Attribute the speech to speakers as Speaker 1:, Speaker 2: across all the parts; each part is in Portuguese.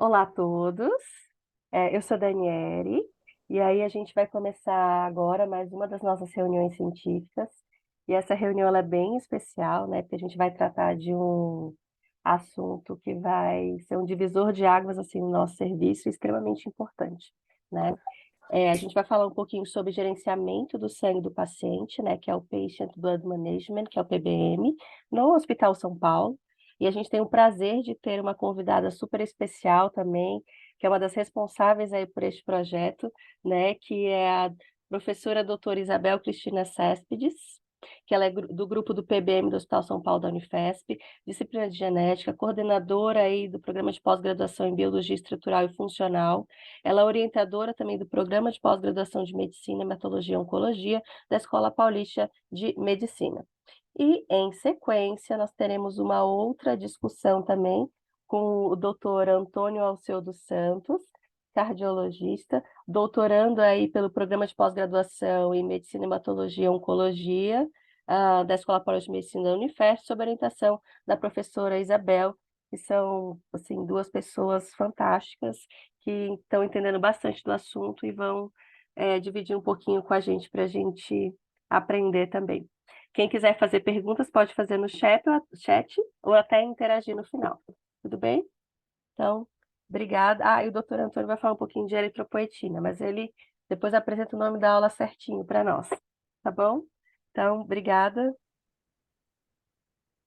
Speaker 1: Olá a todos, eu sou a Daniele, e aí a gente vai começar agora mais uma das nossas reuniões científicas, e essa reunião ela é bem especial, né, porque a gente vai tratar de um assunto que vai ser um divisor de águas, assim, no nosso serviço, extremamente importante, né? A gente vai falar um pouquinho sobre gerenciamento do sangue do paciente, né, que é o Patient Blood Management, que é o PBM, no Hospital São Paulo. E a gente tem o prazer de ter uma convidada super especial também, que é uma das responsáveis aí por este projeto, né, que é a professora doutora Isabel Cristina Céspides, que ela é do grupo do PBM do Hospital São Paulo da Unifesp, disciplina de genética, coordenadora aí do programa de pós-graduação em biologia estrutural e funcional. Ela é orientadora também do programa de pós-graduação de medicina, hematologia e oncologia da Escola Paulista de Medicina. E, em sequência, nós teremos uma outra discussão também com o doutor Antônio Alceu dos Santos, cardiologista, doutorando aí pelo programa de pós-graduação em Medicina, Hematologia e Oncologia, da Escola Paulista de Medicina da Unifesp, sob orientação da professora Isabel, que são, assim, duas pessoas fantásticas que estão entendendo bastante do assunto e vão dividir um pouquinho com a gente aprender também. Quem quiser fazer perguntas pode fazer no chat ou até interagir no final. Tudo bem? Então, obrigada. E o doutor Antônio vai falar um pouquinho de eritropoetina, mas ele depois apresenta o nome da aula certinho para nós. Tá bom? Então, obrigada.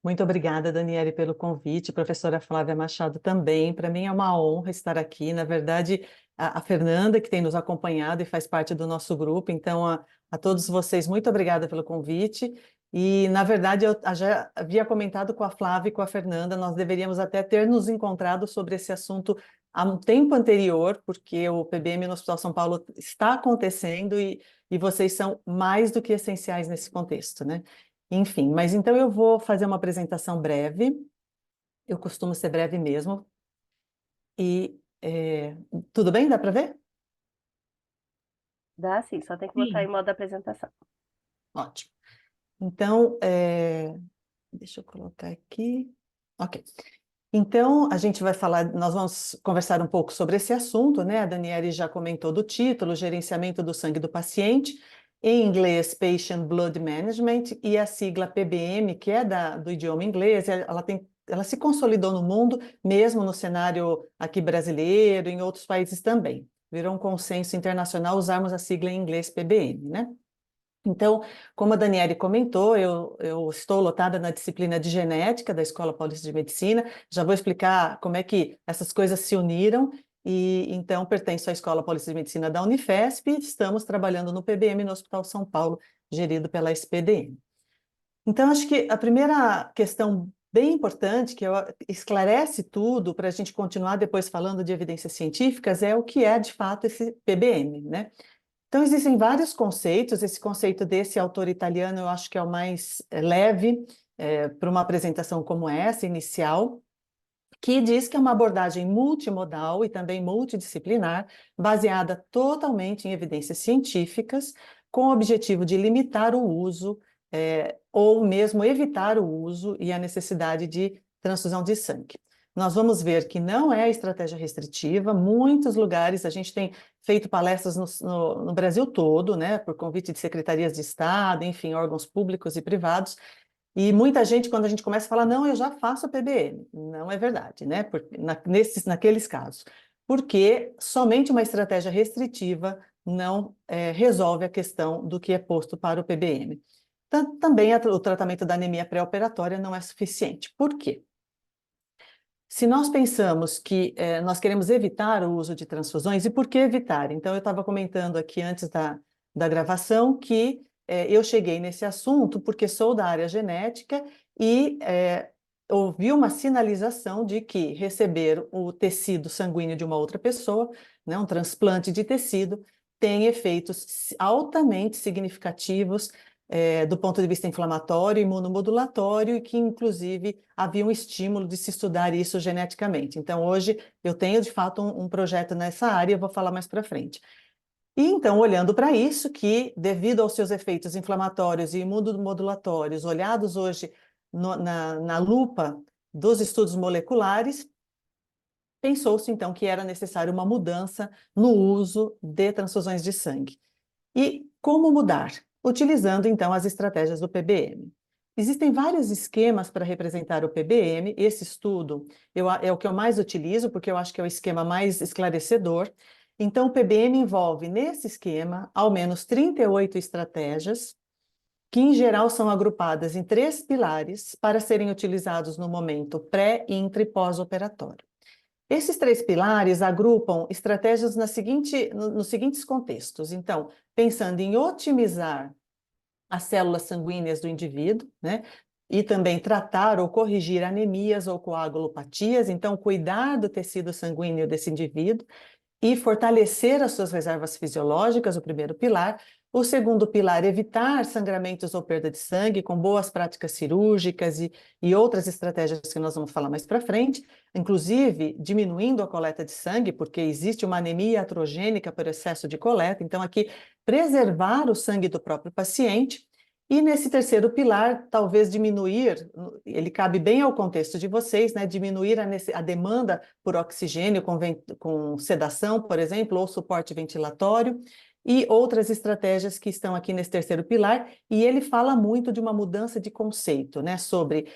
Speaker 2: Muito obrigada, Daniele, pelo convite. Professora Flávia Machado também. Para mim é uma honra estar aqui. Na verdade, a Fernanda, que tem nos acompanhado e faz parte do nosso grupo. Então, a todos vocês, muito obrigada pelo convite. E, na verdade, eu já havia comentado com a Flávia e com a Fernanda, nós deveríamos até ter nos encontrado sobre esse assunto há um tempo anterior, porque o PBM no Hospital São Paulo está acontecendo e vocês são mais do que essenciais nesse contexto, né? Enfim, mas então eu vou fazer uma apresentação breve, eu costumo ser breve mesmo, e tudo bem? Dá para ver?
Speaker 1: Dá sim, só tem que botar em
Speaker 2: Sim.
Speaker 1: modo apresentação.
Speaker 2: Ótimo. Então, deixa eu colocar aqui. Ok. Então, a gente vai falar, nós vamos conversar um pouco sobre esse assunto, né? A Daniele já comentou do título, gerenciamento do sangue do paciente, em inglês, Patient Blood Management, e a sigla PBM, que é do idioma inglês, ela se consolidou no mundo, mesmo no cenário aqui brasileiro, em outros países também. Virou um consenso internacional usarmos a sigla em inglês PBM, né? Então, como a Daniele comentou, eu estou lotada na disciplina de genética da Escola Paulista de Medicina. Já vou explicar como é que essas coisas se uniram. E então pertenço à Escola Paulista de Medicina da Unifesp e estamos trabalhando no PBM no Hospital São Paulo, gerido pela SPDM. Então, acho que a primeira questão bem importante, que esclarece tudo para a gente continuar depois falando de evidências científicas, é o que é de fato esse PBM, né? Então, existem vários conceitos. Esse conceito desse autor italiano eu acho que é o mais leve para uma apresentação como essa, inicial, que diz que é uma abordagem multimodal e também multidisciplinar, baseada totalmente em evidências científicas, com o objetivo de limitar o uso, ou mesmo evitar o uso e a necessidade de transfusão de sangue. Nós vamos ver que não é estratégia restritiva, muitos lugares, a gente tem feito palestras no Brasil todo, né, por convite de secretarias de Estado, enfim, órgãos públicos e privados, e muita gente, quando a gente começa a falar, não, eu já faço a PBM. Não é verdade, né? Naqueles casos. Porque somente uma estratégia restritiva não resolve a questão do que é posto para o PBM. Também o tratamento da anemia pré-operatória não é suficiente. Por quê? Se nós pensamos que nós queremos evitar o uso de transfusões, e por que evitar? Então, eu estava comentando aqui antes da gravação que eu cheguei nesse assunto porque sou da área genética e ouvi uma sinalização de que receber o tecido sanguíneo de uma outra pessoa, né, um transplante de tecido, tem efeitos altamente significativos do ponto de vista inflamatório, imunomodulatório, e que, inclusive, havia um estímulo de se estudar isso geneticamente. Então, hoje, eu tenho, de fato, um projeto nessa área, eu vou falar mais para frente. E, então, olhando para isso, que, devido aos seus efeitos inflamatórios e imunomodulatórios, olhados hoje na lupa dos estudos moleculares, pensou-se então que era necessário uma mudança no uso de transfusões de sangue. E como mudar? Utilizando então as estratégias do PBM. Existem vários esquemas para representar o PBM. Esse estudo é o que eu mais utilizo, porque eu acho que é o esquema mais esclarecedor. Então, o PBM envolve, nesse esquema, ao menos 38 estratégias, que em geral são agrupadas em 3 pilares para serem utilizados no momento pré, intra e pós-operatório. Esses 3 pilares agrupam estratégias nos seguintes contextos. Então, pensando em otimizar as células sanguíneas do indivíduo, né? E também tratar ou corrigir anemias ou coagulopatias, então cuidar do tecido sanguíneo desse indivíduo e fortalecer as suas reservas fisiológicas, o primeiro pilar. O segundo pilar, evitar sangramentos ou perda de sangue com boas práticas cirúrgicas e outras estratégias que nós vamos falar mais para frente, inclusive diminuindo a coleta de sangue, porque existe uma anemia iatrogênica por excesso de coleta. Então, aqui, preservar o sangue do próprio paciente. E nesse terceiro pilar, talvez diminuir, ele cabe bem ao contexto de vocês, né? Diminuir a demanda por oxigênio com sedação, por exemplo, ou suporte ventilatório, e outras estratégias que estão aqui nesse terceiro pilar, e ele fala muito de uma mudança de conceito, né? Sobre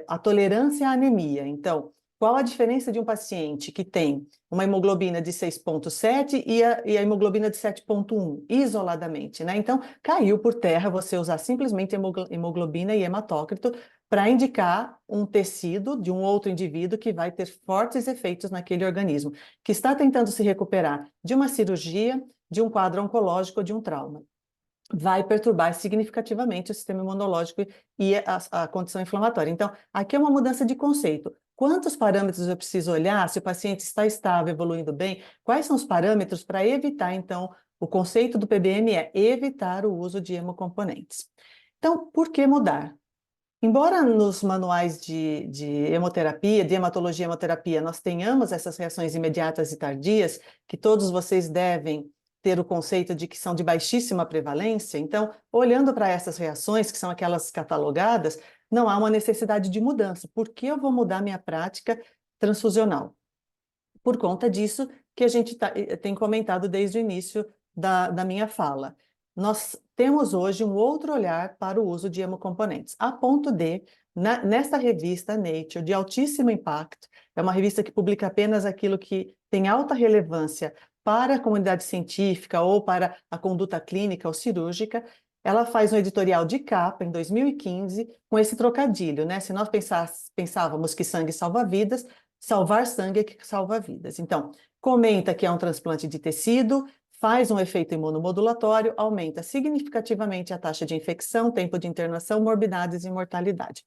Speaker 2: a tolerância à anemia. Então, qual a diferença de um paciente que tem uma hemoglobina de 6,7 e a hemoglobina de 7,1, isoladamente, né? Então, caiu por terra você usar simplesmente hemoglobina e hematócrito para indicar um tecido de um outro indivíduo que vai ter fortes efeitos naquele organismo, que está tentando se recuperar de uma cirurgia, de um quadro oncológico ou de um trauma. Vai perturbar significativamente o sistema imunológico e a condição inflamatória. Então, aqui é uma mudança de conceito. Quantos parâmetros eu preciso olhar? Se o paciente está estável, evoluindo bem, quais são os parâmetros para evitar, então, o conceito do PBM é evitar o uso de hemocomponentes. Então, por que mudar? Embora nos manuais de hemoterapia, de hematologia e hemoterapia, nós tenhamos essas reações imediatas e tardias, que todos vocês devem ter o conceito de que são de baixíssima prevalência, então, olhando para essas reações, que são aquelas catalogadas, não há uma necessidade de mudança. Por que eu vou mudar minha prática transfusional? Por conta disso que a gente tem comentado desde o início da minha fala. Nós temos hoje um outro olhar para o uso de hemocomponentes, a ponto de, nesta revista Nature, de altíssimo impacto, é uma revista que publica apenas aquilo que tem alta relevância para a comunidade científica ou para a conduta clínica ou cirúrgica, ela faz um editorial de capa, em 2015, com esse trocadilho, né? Se nós pensávamos que sangue salva vidas, salvar sangue é que salva vidas. Então, comenta que é um transplante de tecido, faz um efeito imunomodulatório, aumenta significativamente a taxa de infecção, tempo de internação, morbidades e mortalidade.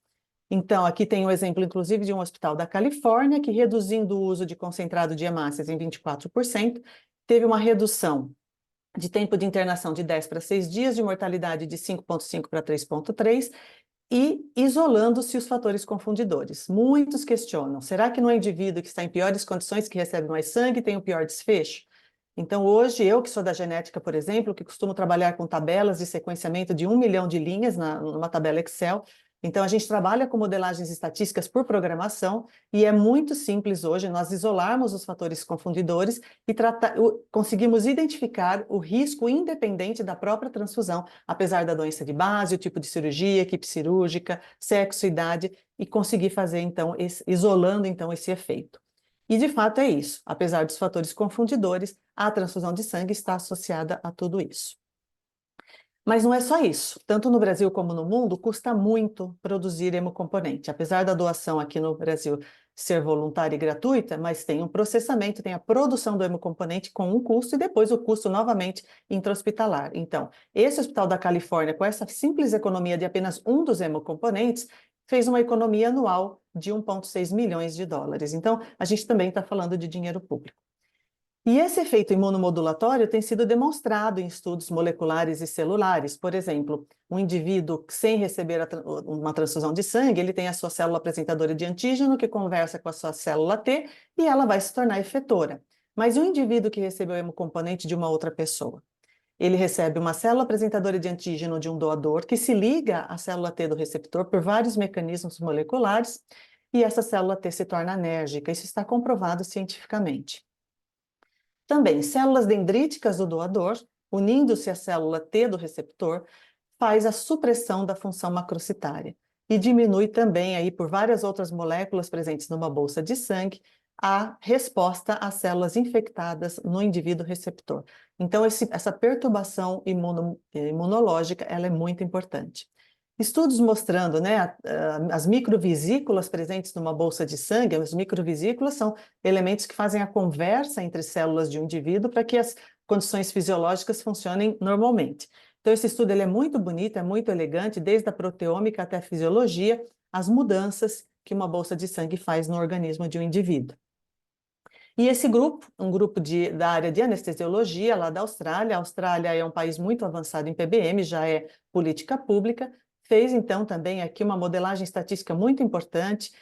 Speaker 2: Então, aqui tem um exemplo, inclusive, de um hospital da Califórnia, que reduzindo o uso de concentrado de hemácias em 24%, teve uma redução de tempo de internação de 10 para 6 dias, de mortalidade de 5,5 para 3,3, e isolando-se os fatores confundidores. Muitos questionam, será que no indivíduo que está em piores condições, que recebe mais sangue, tem o pior desfecho? Então, hoje, eu que sou da genética, por exemplo, que costumo trabalhar com tabelas de sequenciamento de 1 milhão de linhas numa tabela Excel, então a gente trabalha com modelagens estatísticas por programação e é muito simples hoje nós isolarmos os fatores confundidores e conseguimos identificar o risco independente da própria transfusão, apesar da doença de base, o tipo de cirurgia, equipe cirúrgica, sexo, idade, e conseguir fazer, então, isolando, então, esse efeito. E, de fato, é isso. Apesar dos fatores confundidores, a transfusão de sangue está associada a tudo isso. Mas não é só isso. Tanto no Brasil como no mundo, custa muito produzir hemocomponente. Apesar da doação aqui no Brasil ser voluntária e gratuita, mas tem um processamento, tem a produção do hemocomponente com um custo e depois o custo novamente intra-hospitalar. Então, esse hospital da Califórnia, com essa simples economia de apenas um dos hemocomponentes, fez uma economia anual de 1,6 milhões de dólares. Então, a gente também está falando de dinheiro público. E esse efeito imunomodulatório tem sido demonstrado em estudos moleculares e celulares. Por exemplo, um indivíduo sem receber uma transfusão de sangue, ele tem a sua célula apresentadora de antígeno que conversa com a sua célula T e ela vai se tornar efetora. Mas um indivíduo que recebeu o hemocomponente de uma outra pessoa, ele recebe uma célula apresentadora de antígeno de um doador que se liga à célula T do receptor por vários mecanismos moleculares e essa célula T se torna enérgica. Isso está comprovado cientificamente. Também, células dendríticas do doador, unindo-se à célula T do receptor, faz a supressão da função macrocitária e diminui também aí por várias outras moléculas presentes numa bolsa de sangue a resposta às células infectadas no indivíduo receptor. Então, essa perturbação imunológica, ela é muito importante. Estudos mostrando, né, as microvesículas presentes numa bolsa de sangue, as microvesículas são elementos que fazem a conversa entre células de um indivíduo para que as condições fisiológicas funcionem normalmente. Então, esse estudo ele é muito bonito, é muito elegante, desde a proteômica até a fisiologia, as mudanças que uma bolsa de sangue faz no organismo de um indivíduo. E esse grupo, um grupo da área de anestesiologia, lá da Austrália, a Austrália é um país muito avançado em PBM, já é política pública, fez então também aqui uma modelagem estatística muito importante,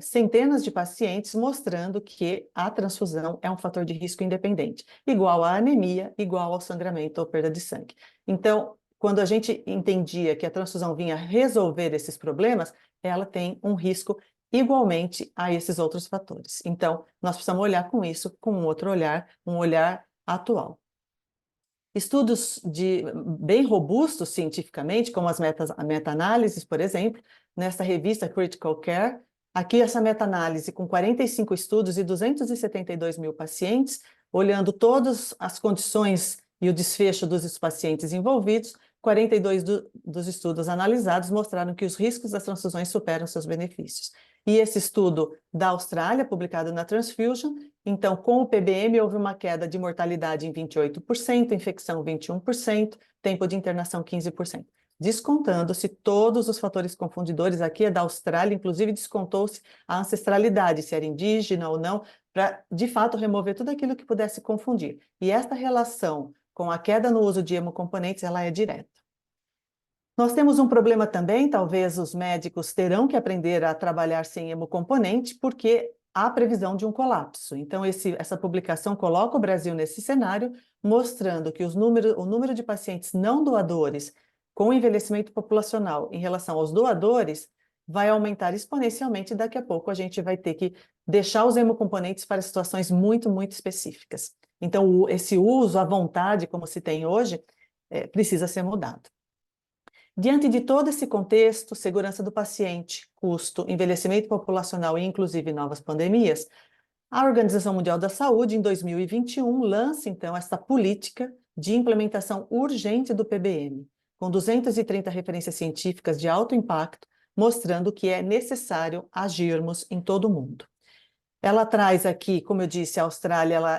Speaker 2: centenas de pacientes mostrando que a transfusão é um fator de risco independente, igual à anemia, igual ao sangramento ou perda de sangue. Então, quando a gente entendia que a transfusão vinha resolver esses problemas, ela tem um risco igualmente a esses outros fatores. Então, nós precisamos olhar com isso com um outro olhar, um olhar atual. Estudos bem robustos cientificamente, como as meta-análises, por exemplo, nessa revista Critical Care, aqui essa meta-análise com 45 estudos e 272 mil pacientes, olhando todas as condições e o desfecho dos pacientes envolvidos, 42 dos estudos analisados mostraram que os riscos das transfusões superam seus benefícios. E esse estudo da Austrália, publicado na Transfusion, então, com o PBM, houve uma queda de mortalidade em 28%, infecção 21%, tempo de internação 15%. Descontando-se todos os fatores confundidores, aqui é da Austrália, inclusive descontou-se a ancestralidade, se era indígena ou não, para, de fato, remover tudo aquilo que pudesse confundir. E esta relação com a queda no uso de hemocomponentes, ela é direta. Nós temos um problema também, talvez os médicos terão que aprender a trabalhar sem hemocomponente, porque há previsão de um colapso. Então, essa publicação coloca o Brasil nesse cenário, mostrando que o número de pacientes não doadores com envelhecimento populacional em relação aos doadores vai aumentar exponencialmente, e daqui a pouco a gente vai ter que deixar os hemocomponentes para situações muito, muito específicas. Então, esse uso à vontade, como se tem hoje, precisa ser mudado. Diante de todo esse contexto, segurança do paciente, custo, envelhecimento populacional e inclusive novas pandemias, a Organização Mundial da Saúde, em 2021, lança então esta política de implementação urgente do PBM, com 230 referências científicas de alto impacto, mostrando que é necessário agirmos em todo o mundo. Ela traz aqui, como eu disse, a Austrália ela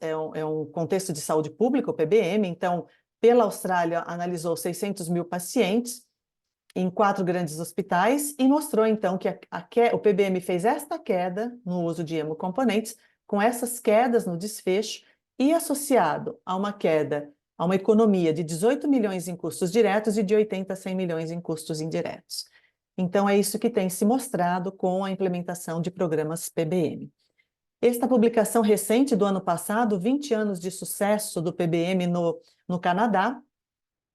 Speaker 2: é um contexto de saúde pública, o PBM, então, pela Austrália, analisou 600 mil pacientes em 4 grandes hospitais e mostrou, então, que o PBM fez esta queda no uso de hemocomponentes, com essas quedas no desfecho e associado a uma queda, a uma economia de 18 milhões em custos diretos e de 80 a 100 milhões em custos indiretos. Então, é isso que tem se mostrado com a implementação de programas PBM. Esta publicação recente do ano passado, 20 anos de sucesso do PBM no Canadá,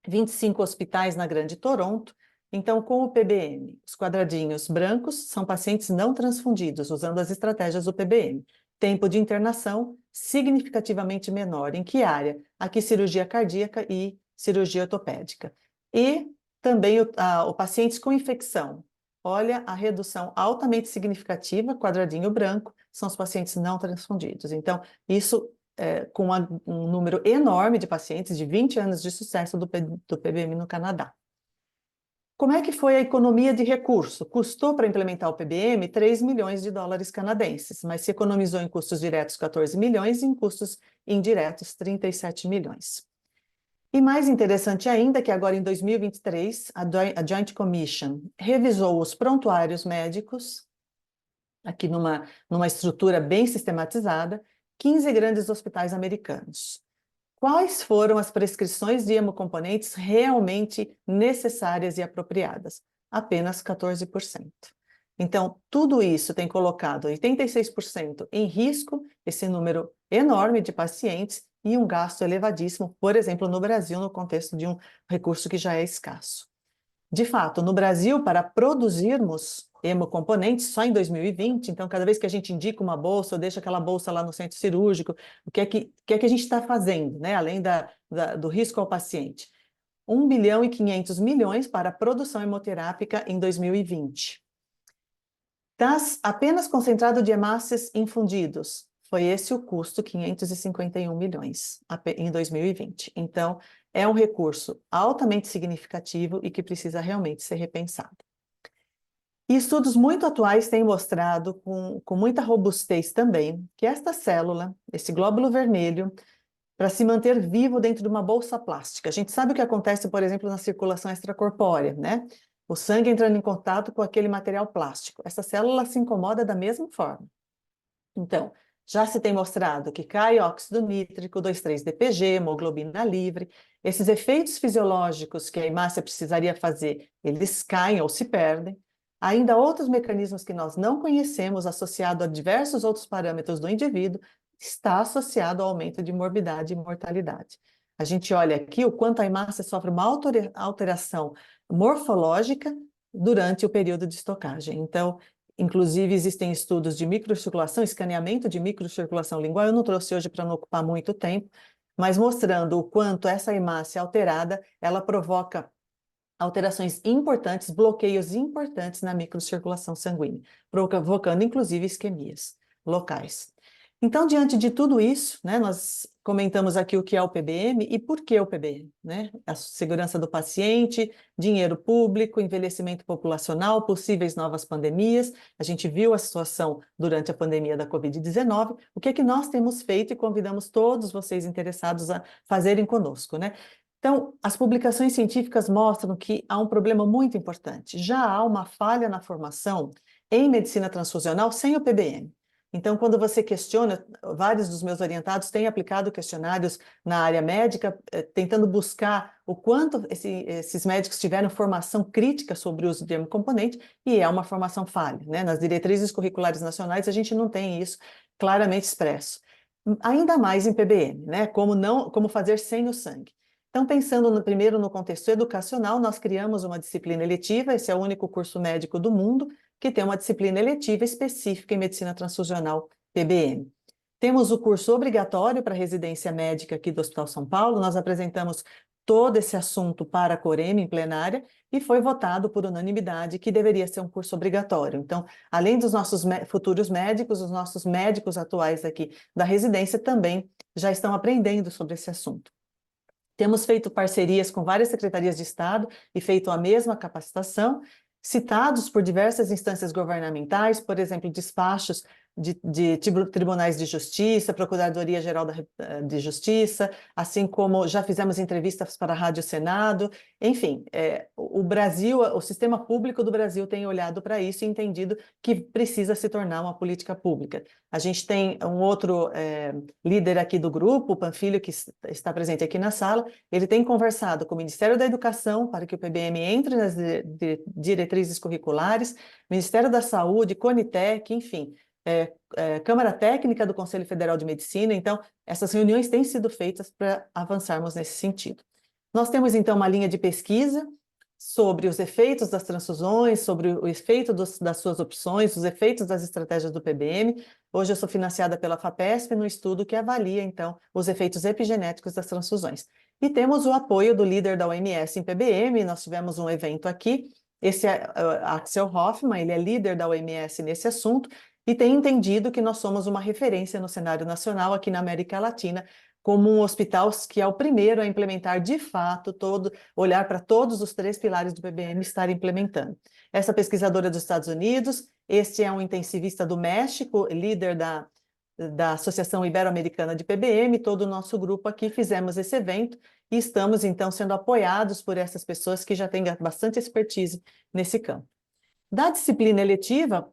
Speaker 2: 25 hospitais na Grande Toronto. Então, com o PBM, os quadradinhos brancos são pacientes não transfundidos, usando as estratégias do PBM. Tempo de internação significativamente menor. Em que área? Aqui, cirurgia cardíaca e cirurgia ortopédica. E também o pacientes com infecção. Olha a redução altamente significativa, quadradinho branco, são os pacientes não transfundidos. Então, isso com um número enorme de pacientes, de 20 anos de sucesso do PBM no Canadá. Como é que foi a economia de recurso? Custou para implementar o PBM 3 milhões de dólares canadenses, mas se economizou em custos diretos 14 milhões e em custos indiretos 37 milhões. E mais interessante ainda que agora em 2023, a Joint Commission revisou os prontuários médicos, aqui numa estrutura bem sistematizada, 15 grandes hospitais americanos. Quais foram as prescrições de hemocomponentes realmente necessárias e apropriadas? Apenas 14%. Então, tudo isso tem colocado 86% em risco, esse número enorme de pacientes, e um gasto elevadíssimo, por exemplo, no Brasil, no contexto de um recurso que já é escasso. De fato, no Brasil, para produzirmos hemocomponentes só em 2020, então cada vez que a gente indica uma bolsa ou deixa aquela bolsa lá no centro cirúrgico, o que é que a gente está fazendo, né? Além do risco ao paciente? 1,5 bilhão para a produção hemoterápica em 2020. Apenas concentrado de hemácias infundidos, foi esse o custo, 551 milhões em 2020. Então, é um recurso altamente significativo e que precisa realmente ser repensado. E estudos muito atuais têm mostrado, com muita robustez também, que esta célula, esse glóbulo vermelho, para se manter vivo dentro de uma bolsa plástica. A gente sabe o que acontece, por exemplo, na circulação extracorpórea, né? O sangue entrando em contato com aquele material plástico. Essa célula se incomoda da mesma forma. Então, já se tem mostrado que cai óxido nítrico, 2,3-DPG, hemoglobina livre, esses efeitos fisiológicos que a hemácia precisaria fazer, eles caem ou se perdem. Ainda outros mecanismos que nós não conhecemos, associado a diversos outros parâmetros do indivíduo, está associado ao aumento de morbidade e mortalidade. A gente olha aqui o quanto a hemácia sofre uma alteração morfológica durante o período de estocagem. Então, inclusive, existem estudos de microcirculação, escaneamento de microcirculação lingual. Eu não trouxe hoje para não ocupar muito tempo, mas mostrando o quanto essa hemácia alterada, ela provoca alterações importantes, bloqueios importantes na microcirculação sanguínea, provocando, inclusive, isquemias locais. Então, diante de tudo isso, né, nós comentamos aqui o que é o PBM e por que o PBM, né? A segurança do paciente, dinheiro público, envelhecimento populacional, possíveis novas pandemias. A gente viu a situação durante a pandemia da Covid-19. O que é que nós temos feito e convidamos todos vocês interessados a fazerem conosco, né? Então, as publicações científicas mostram que há um problema muito importante. Já há uma falha na formação em medicina transfusional sem o PBM. Então, quando você questiona, vários dos meus orientados têm aplicado questionários na área médica, tentando buscar o quanto esses médicos tiveram formação crítica sobre o uso de hemocomponente, e é uma formação falha, né? Nas diretrizes curriculares nacionais, a gente não tem isso claramente expresso. Ainda mais em PBM, né? Como fazer sem o sangue. Então, pensando primeiro no contexto educacional, nós criamos uma disciplina eletiva, esse é o único curso médico do mundo que tem uma disciplina eletiva específica em medicina transfusional, PBM. Temos o curso obrigatório para residência médica aqui do Hospital São Paulo, nós apresentamos todo esse assunto para a Coreme em plenária e foi votado por unanimidade que deveria ser um curso obrigatório. Então, além dos nossos futuros médicos, os nossos médicos atuais aqui da residência também já estão aprendendo sobre esse assunto. Temos feito parcerias com várias secretarias de Estado e feito a mesma capacitação, citados por diversas instâncias governamentais, por exemplo, despachos de tribunais de justiça, Procuradoria-Geral de Justiça, assim como já fizemos entrevistas para a Rádio Senado, enfim, o Brasil, o sistema público do Brasil tem olhado para isso e entendido que precisa se tornar uma política pública. A gente tem um outro líder aqui do grupo, o Panfilho, que está presente aqui na sala, ele tem conversado com o Ministério da Educação para que o PBM entre nas diretrizes curriculares, Ministério da Saúde, Conitec, enfim, Câmara Técnica do Conselho Federal de Medicina. Então, essas reuniões têm sido feitas para avançarmos nesse sentido. Nós temos, então, uma linha de pesquisa sobre os efeitos das transfusões, sobre o efeito das suas opções, os efeitos das estratégias do PBM. Hoje eu sou financiada pela FAPESP no estudo que avalia, então, os efeitos epigenéticos das transfusões. E temos o apoio do líder da OMS em PBM, nós tivemos um evento aqui, esse é Axel Hoffman, ele é líder da OMS nesse assunto, e tem entendido que nós somos uma referência no cenário nacional aqui na América Latina, como um hospital que é o primeiro a implementar de fato, olhar para todos os 3 pilares do PBM estar implementando. Essa pesquisadora dos Estados Unidos, este é um intensivista do México, líder da Associação Ibero-Americana de PBM, todo o nosso grupo aqui fizemos esse evento e estamos, então, sendo apoiados por essas pessoas que já têm bastante expertise nesse campo. Da disciplina eletiva,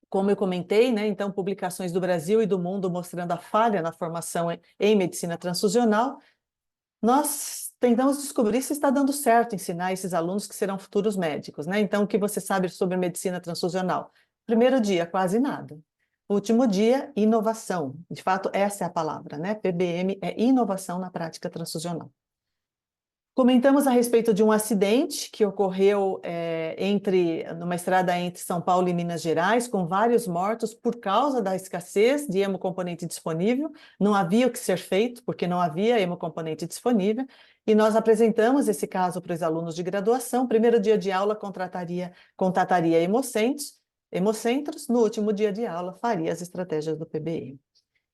Speaker 2: como eu comentei, né, então, publicações do Brasil e do mundo mostrando a falha na formação em medicina transfusional, nós tentamos descobrir se está dando certo ensinar esses alunos que serão futuros médicos, né? Então, o que você sabe sobre medicina transfusional? Primeiro dia, quase nada. Último dia, inovação. De fato, essa é a palavra, né? PBM é inovação na prática transfusional. Comentamos a respeito de um acidente que ocorreu numa estrada entre São Paulo e Minas Gerais, com vários mortos por causa da escassez de hemocomponente disponível. Não havia o que ser feito, porque não havia hemocomponente disponível. E nós apresentamos esse caso para os alunos de graduação. Primeiro dia de aula, contataria hemocentros. No último dia de aula, faria as estratégias do PBM.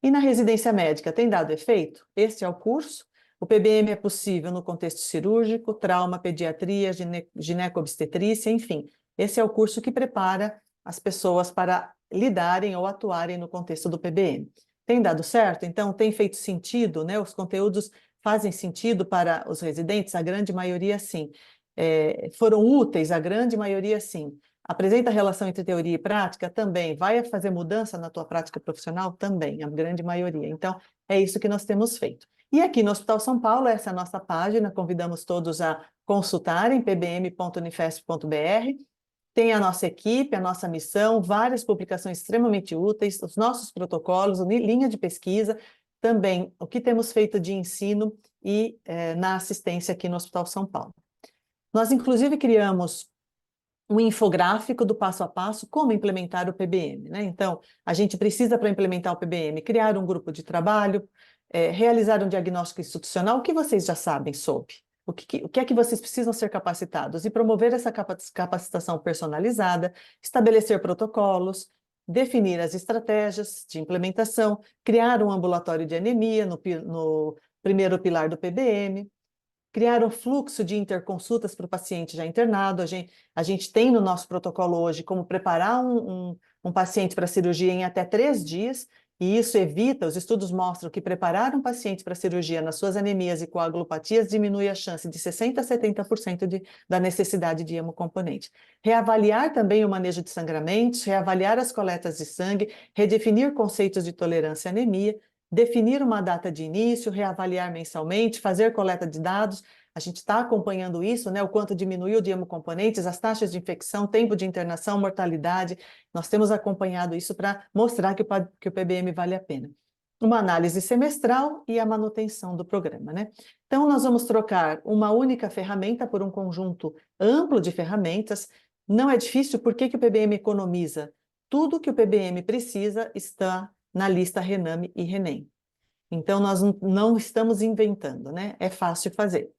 Speaker 2: E na residência médica, tem dado efeito? Este é o curso. O PBM é possível no contexto cirúrgico, trauma, pediatria, gineco-obstetrícia, enfim. Esse é o curso que prepara as pessoas para lidarem ou atuarem no contexto do PBM. Tem dado certo? Então, tem feito sentido, né? Os conteúdos fazem sentido para os residentes? A grande maioria, sim. Foram úteis? A grande maioria, sim. Apresenta relação entre teoria e prática? Também. Vai fazer mudança na tua prática profissional? Também, a grande maioria. Então, é isso que nós temos feito. E aqui no Hospital São Paulo, essa é a nossa página, convidamos todos a consultarem pbm.unifesp.br. Tem a nossa equipe, a nossa missão, várias publicações extremamente úteis, os nossos protocolos, linha de pesquisa, também o que temos feito de ensino e na assistência aqui no Hospital São Paulo. Nós, inclusive, criamos um infográfico do passo a passo, como implementar o PBM, né? Então, a gente precisa, para implementar o PBM, criar um grupo de trabalho, realizar um diagnóstico institucional, o que vocês já sabem sobre, o que é que vocês precisam ser capacitados, e promover essa capacitação personalizada, estabelecer protocolos, definir as estratégias de implementação, criar um ambulatório de anemia no primeiro pilar do PBM, criar um fluxo de interconsultas para o paciente já internado. A gente tem no nosso protocolo hoje como preparar um paciente para cirurgia em até 3 dias, e isso evita, os estudos mostram que preparar um paciente para cirurgia nas suas anemias e coagulopatias diminui a chance de 60% a 70% da necessidade de hemocomponente. Reavaliar também o manejo de sangramentos, reavaliar as coletas de sangue, redefinir conceitos de tolerância à anemia, definir uma data de início, reavaliar mensalmente, fazer coleta de dados. A gente está acompanhando isso, né? O quanto diminuiu de hemocomponentes, as taxas de infecção, tempo de internação, mortalidade. Nós temos acompanhado isso para mostrar que o PBM vale a pena. Uma análise semestral e a manutenção do programa, né? Então, nós vamos trocar uma única ferramenta por um conjunto amplo de ferramentas. Não é difícil, por que o PBM economiza? Tudo que o PBM precisa está na lista Rename e Renem. Então, nós não estamos inventando, né? É fácil fazer.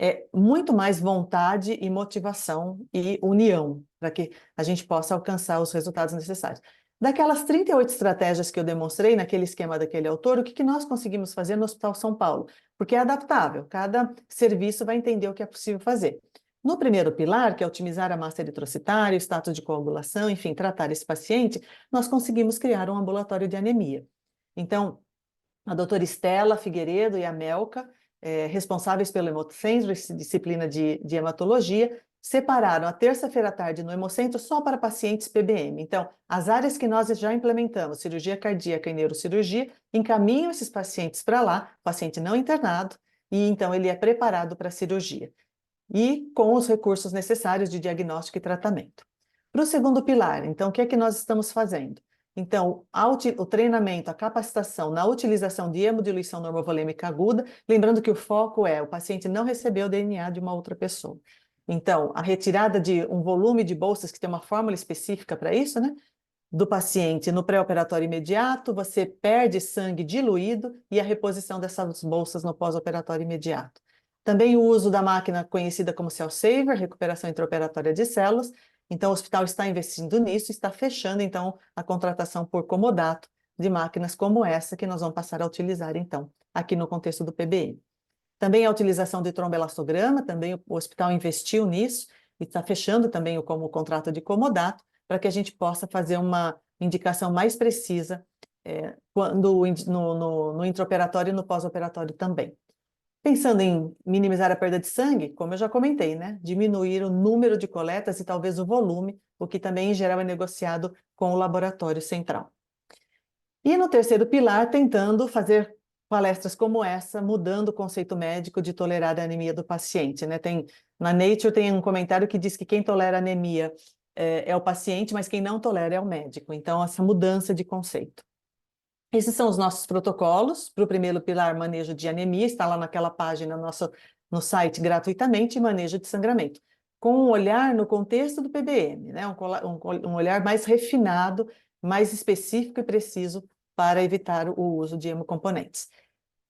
Speaker 2: É muito mais vontade e motivação e união para que a gente possa alcançar os resultados necessários. Daquelas 38 estratégias que eu demonstrei naquele esquema daquele autor, o que nós conseguimos fazer no Hospital São Paulo? Porque é adaptável, cada serviço vai entender o que é possível fazer. No primeiro pilar, que é otimizar a massa eritrocitária, o status de coagulação, enfim, tratar esse paciente, nós conseguimos criar um ambulatório de anemia. Então, a doutora Estela Figueiredo e a Melca, responsáveis pelo Hemocentro, disciplina de hematologia, separaram a terça-feira à tarde no Hemocentro só para pacientes PBM. Então, as áreas que nós já implementamos, cirurgia cardíaca e neurocirurgia, encaminham esses pacientes para lá, paciente não internado, e então ele é preparado para a cirurgia e com os recursos necessários de diagnóstico e tratamento. Para o segundo pilar, então, o que é que nós estamos fazendo? Então, o treinamento, a capacitação na utilização de hemodiluição normovolêmica aguda, lembrando que o foco é o paciente não recebeu o DNA de uma outra pessoa. Então, a retirada de um volume de bolsas, que tem uma fórmula específica para isso, né? Do paciente no pré-operatório imediato, você perde sangue diluído e a reposição dessas bolsas no pós-operatório imediato. Também o uso da máquina conhecida como Cell Saver, recuperação intraoperatória de células. Então, o hospital está investindo nisso, está fechando, então, a contratação por comodato de máquinas como essa que nós vamos passar a utilizar, então, aqui no contexto do PBM. Também a utilização de tromboelastograma, também o hospital investiu nisso e está fechando também como contrato de comodato, para que a gente possa fazer uma indicação mais precisa no intraoperatório e no pós-operatório também. Pensando em minimizar a perda de sangue, como eu já comentei, né? Diminuir o número de coletas e talvez o volume, o que também em geral é negociado com o laboratório central. E no terceiro pilar, tentando fazer palestras como essa, mudando o conceito médico de tolerar a anemia do paciente, né? Na Nature tem um comentário que diz que quem tolera anemia é o paciente, mas quem não tolera é o médico. Então, essa mudança de conceito. Esses são os nossos protocolos. Para o primeiro pilar, manejo de anemia, está lá naquela página, nosso no site gratuitamente Manejo de Sangramento, com um olhar no contexto do PBM, né? Um olhar mais refinado, mais específico e preciso para evitar o uso de hemocomponentes.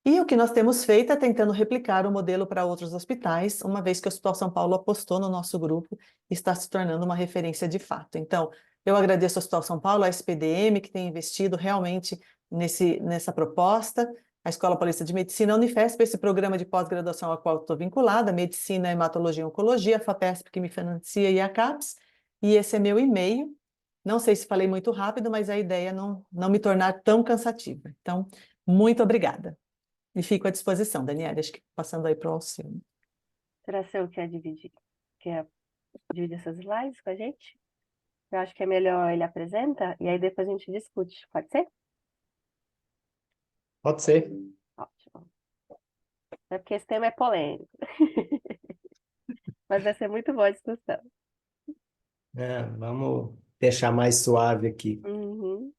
Speaker 2: E o que nós temos feito é tentando replicar o modelo para outros hospitais, uma vez que o Hospital São Paulo apostou no nosso grupo e está se tornando uma referência de fato. Então, eu agradeço ao Hospital São Paulo, à SPDM, que tem investido realmente nessa proposta, a Escola Paulista de Medicina, a Unifesp, esse programa de pós-graduação ao qual estou vinculada, Medicina, Hematologia e Oncologia, a FAPESP, que me financia, e a CAPES, e esse é meu e-mail. Não sei se falei muito rápido, mas a ideia é não me tornar tão cansativa. Então, muito obrigada. E fico à disposição, Daniela, acho que passando aí para o Alcino.
Speaker 1: Será que você quer dividir essas slides com a gente? Eu acho que é melhor ele apresenta e aí depois a gente discute. Pode ser?
Speaker 3: Pode ser.
Speaker 1: Ótimo. É porque esse tema é polêmico. Mas vai ser muito boa a discussão.
Speaker 3: Vamos deixar mais suave aqui.
Speaker 1: Uhum.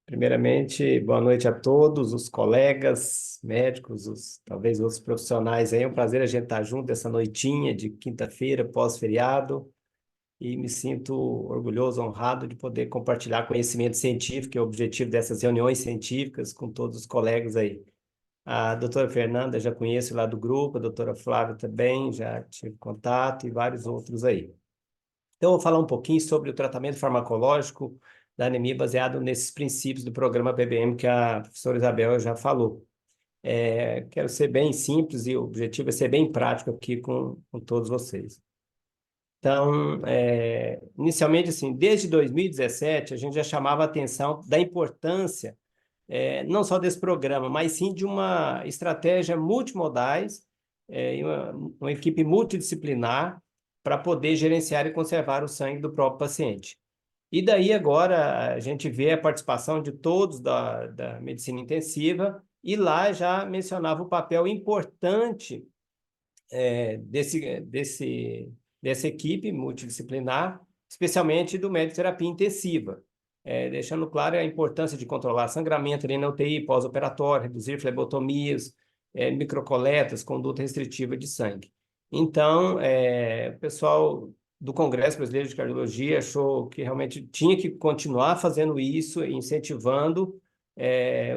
Speaker 3: Primeiramente, boa noite a todos, os colegas, médicos, talvez outros profissionais aí. É um prazer a gente estar junto essa noitinha de quinta-feira, pós-feriado. E me sinto orgulhoso, honrado de poder compartilhar conhecimento científico, que é o objetivo dessas reuniões científicas com todos os colegas aí. A doutora Fernanda já conheço lá do grupo, a doutora Flávia também, já tive contato e vários outros aí. Então, eu vou falar um pouquinho sobre o tratamento farmacológico da anemia baseado nesses princípios do programa BBM que a professora Isabel já falou. Quero ser bem simples e o objetivo é ser bem prático aqui com todos vocês. Então, inicialmente, assim, desde 2017, a gente já chamava a atenção da importância, não só desse programa, mas sim de uma estratégia multimodais, e uma equipe multidisciplinar para poder gerenciar e conservar o sangue do próprio paciente. E daí agora a gente vê a participação de todos da medicina intensiva, e lá já mencionava o papel importante dessa equipe multidisciplinar, especialmente do médico de terapia intensiva, deixando claro a importância de controlar sangramento ali na UTI pós-operatório, reduzir flebotomias, microcoletas, conduta restritiva de sangue. Então, o pessoal do Congresso Brasileiro de Cardiologia achou que realmente tinha que continuar fazendo isso, incentivando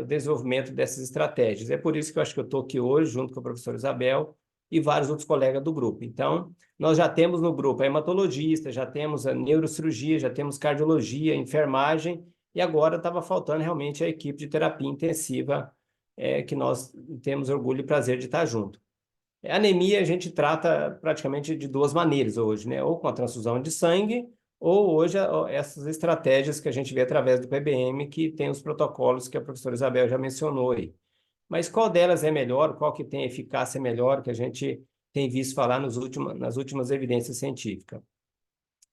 Speaker 3: o desenvolvimento dessas estratégias. É por isso que eu acho que eu estou aqui hoje, junto com a professora Isabel, e vários outros colegas do grupo. Então, nós já temos no grupo a hematologista, já temos a neurocirurgia, já temos cardiologia, enfermagem, e agora estava faltando realmente a equipe de terapia intensiva, que nós temos orgulho e prazer de estar junto. A anemia a gente trata praticamente de duas maneiras hoje, né? Ou com a transfusão de sangue, ou hoje essas estratégias que a gente vê através do PBM, que tem os protocolos que a professora Isabel já mencionou aí. Mas qual delas é melhor, qual que tem eficácia melhor, que a gente tem visto falar nas últimas evidências científicas?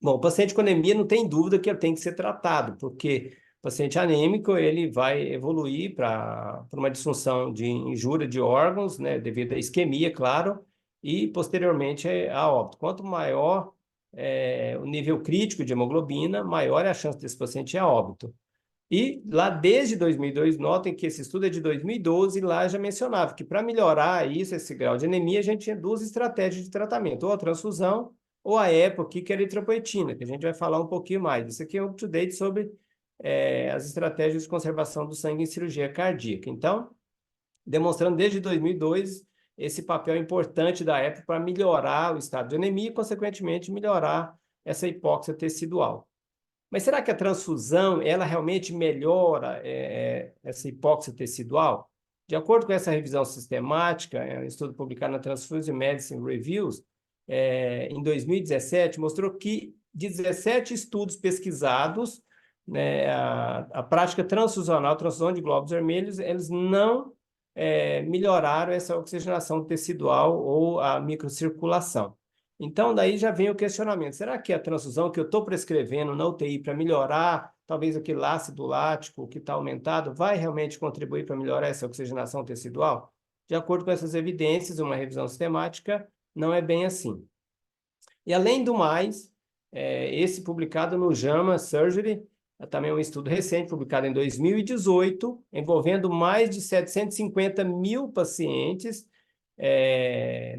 Speaker 3: Bom, o paciente com anemia não tem dúvida que ele tem que ser tratado, porque o paciente anêmico ele vai evoluir para uma disfunção de injúria de órgãos, né, devido à isquemia, claro, e posteriormente a óbito. Quanto maior o nível crítico de hemoglobina, maior é a chance desse paciente ir a óbito. E lá desde 2002, notem que esse estudo é de 2012, lá já mencionava que para melhorar isso, esse grau de anemia, a gente tinha duas estratégias de tratamento, ou a transfusão, ou a EPO, que é a eritropoetina, que a gente vai falar um pouquinho mais. Isso aqui é um up-to-date sobre as estratégias de conservação do sangue em cirurgia cardíaca. Então, demonstrando desde 2002 esse papel importante da EPO para melhorar o estado de anemia e, consequentemente, melhorar essa hipóxia tecidual. Mas será que a transfusão, ela realmente melhora essa hipóxia tecidual? De acordo com essa revisão sistemática, um estudo publicado na Transfusion Medicine Reviews, em 2017, mostrou que de 17 estudos pesquisados, né, a prática transfusional, transfusão de glóbulos vermelhos, eles não melhoraram essa oxigenação tecidual ou a microcirculação. Então, daí já vem o questionamento. Será que a transfusão que eu estou prescrevendo na UTI para melhorar, talvez aquele ácido lático que está aumentado, vai realmente contribuir para melhorar essa oxigenação tecidual? De acordo com essas evidências, uma revisão sistemática, não é bem assim. E, além do mais, esse publicado no JAMA Surgery, também um estudo recente, publicado em 2018, envolvendo mais de 750 mil pacientes,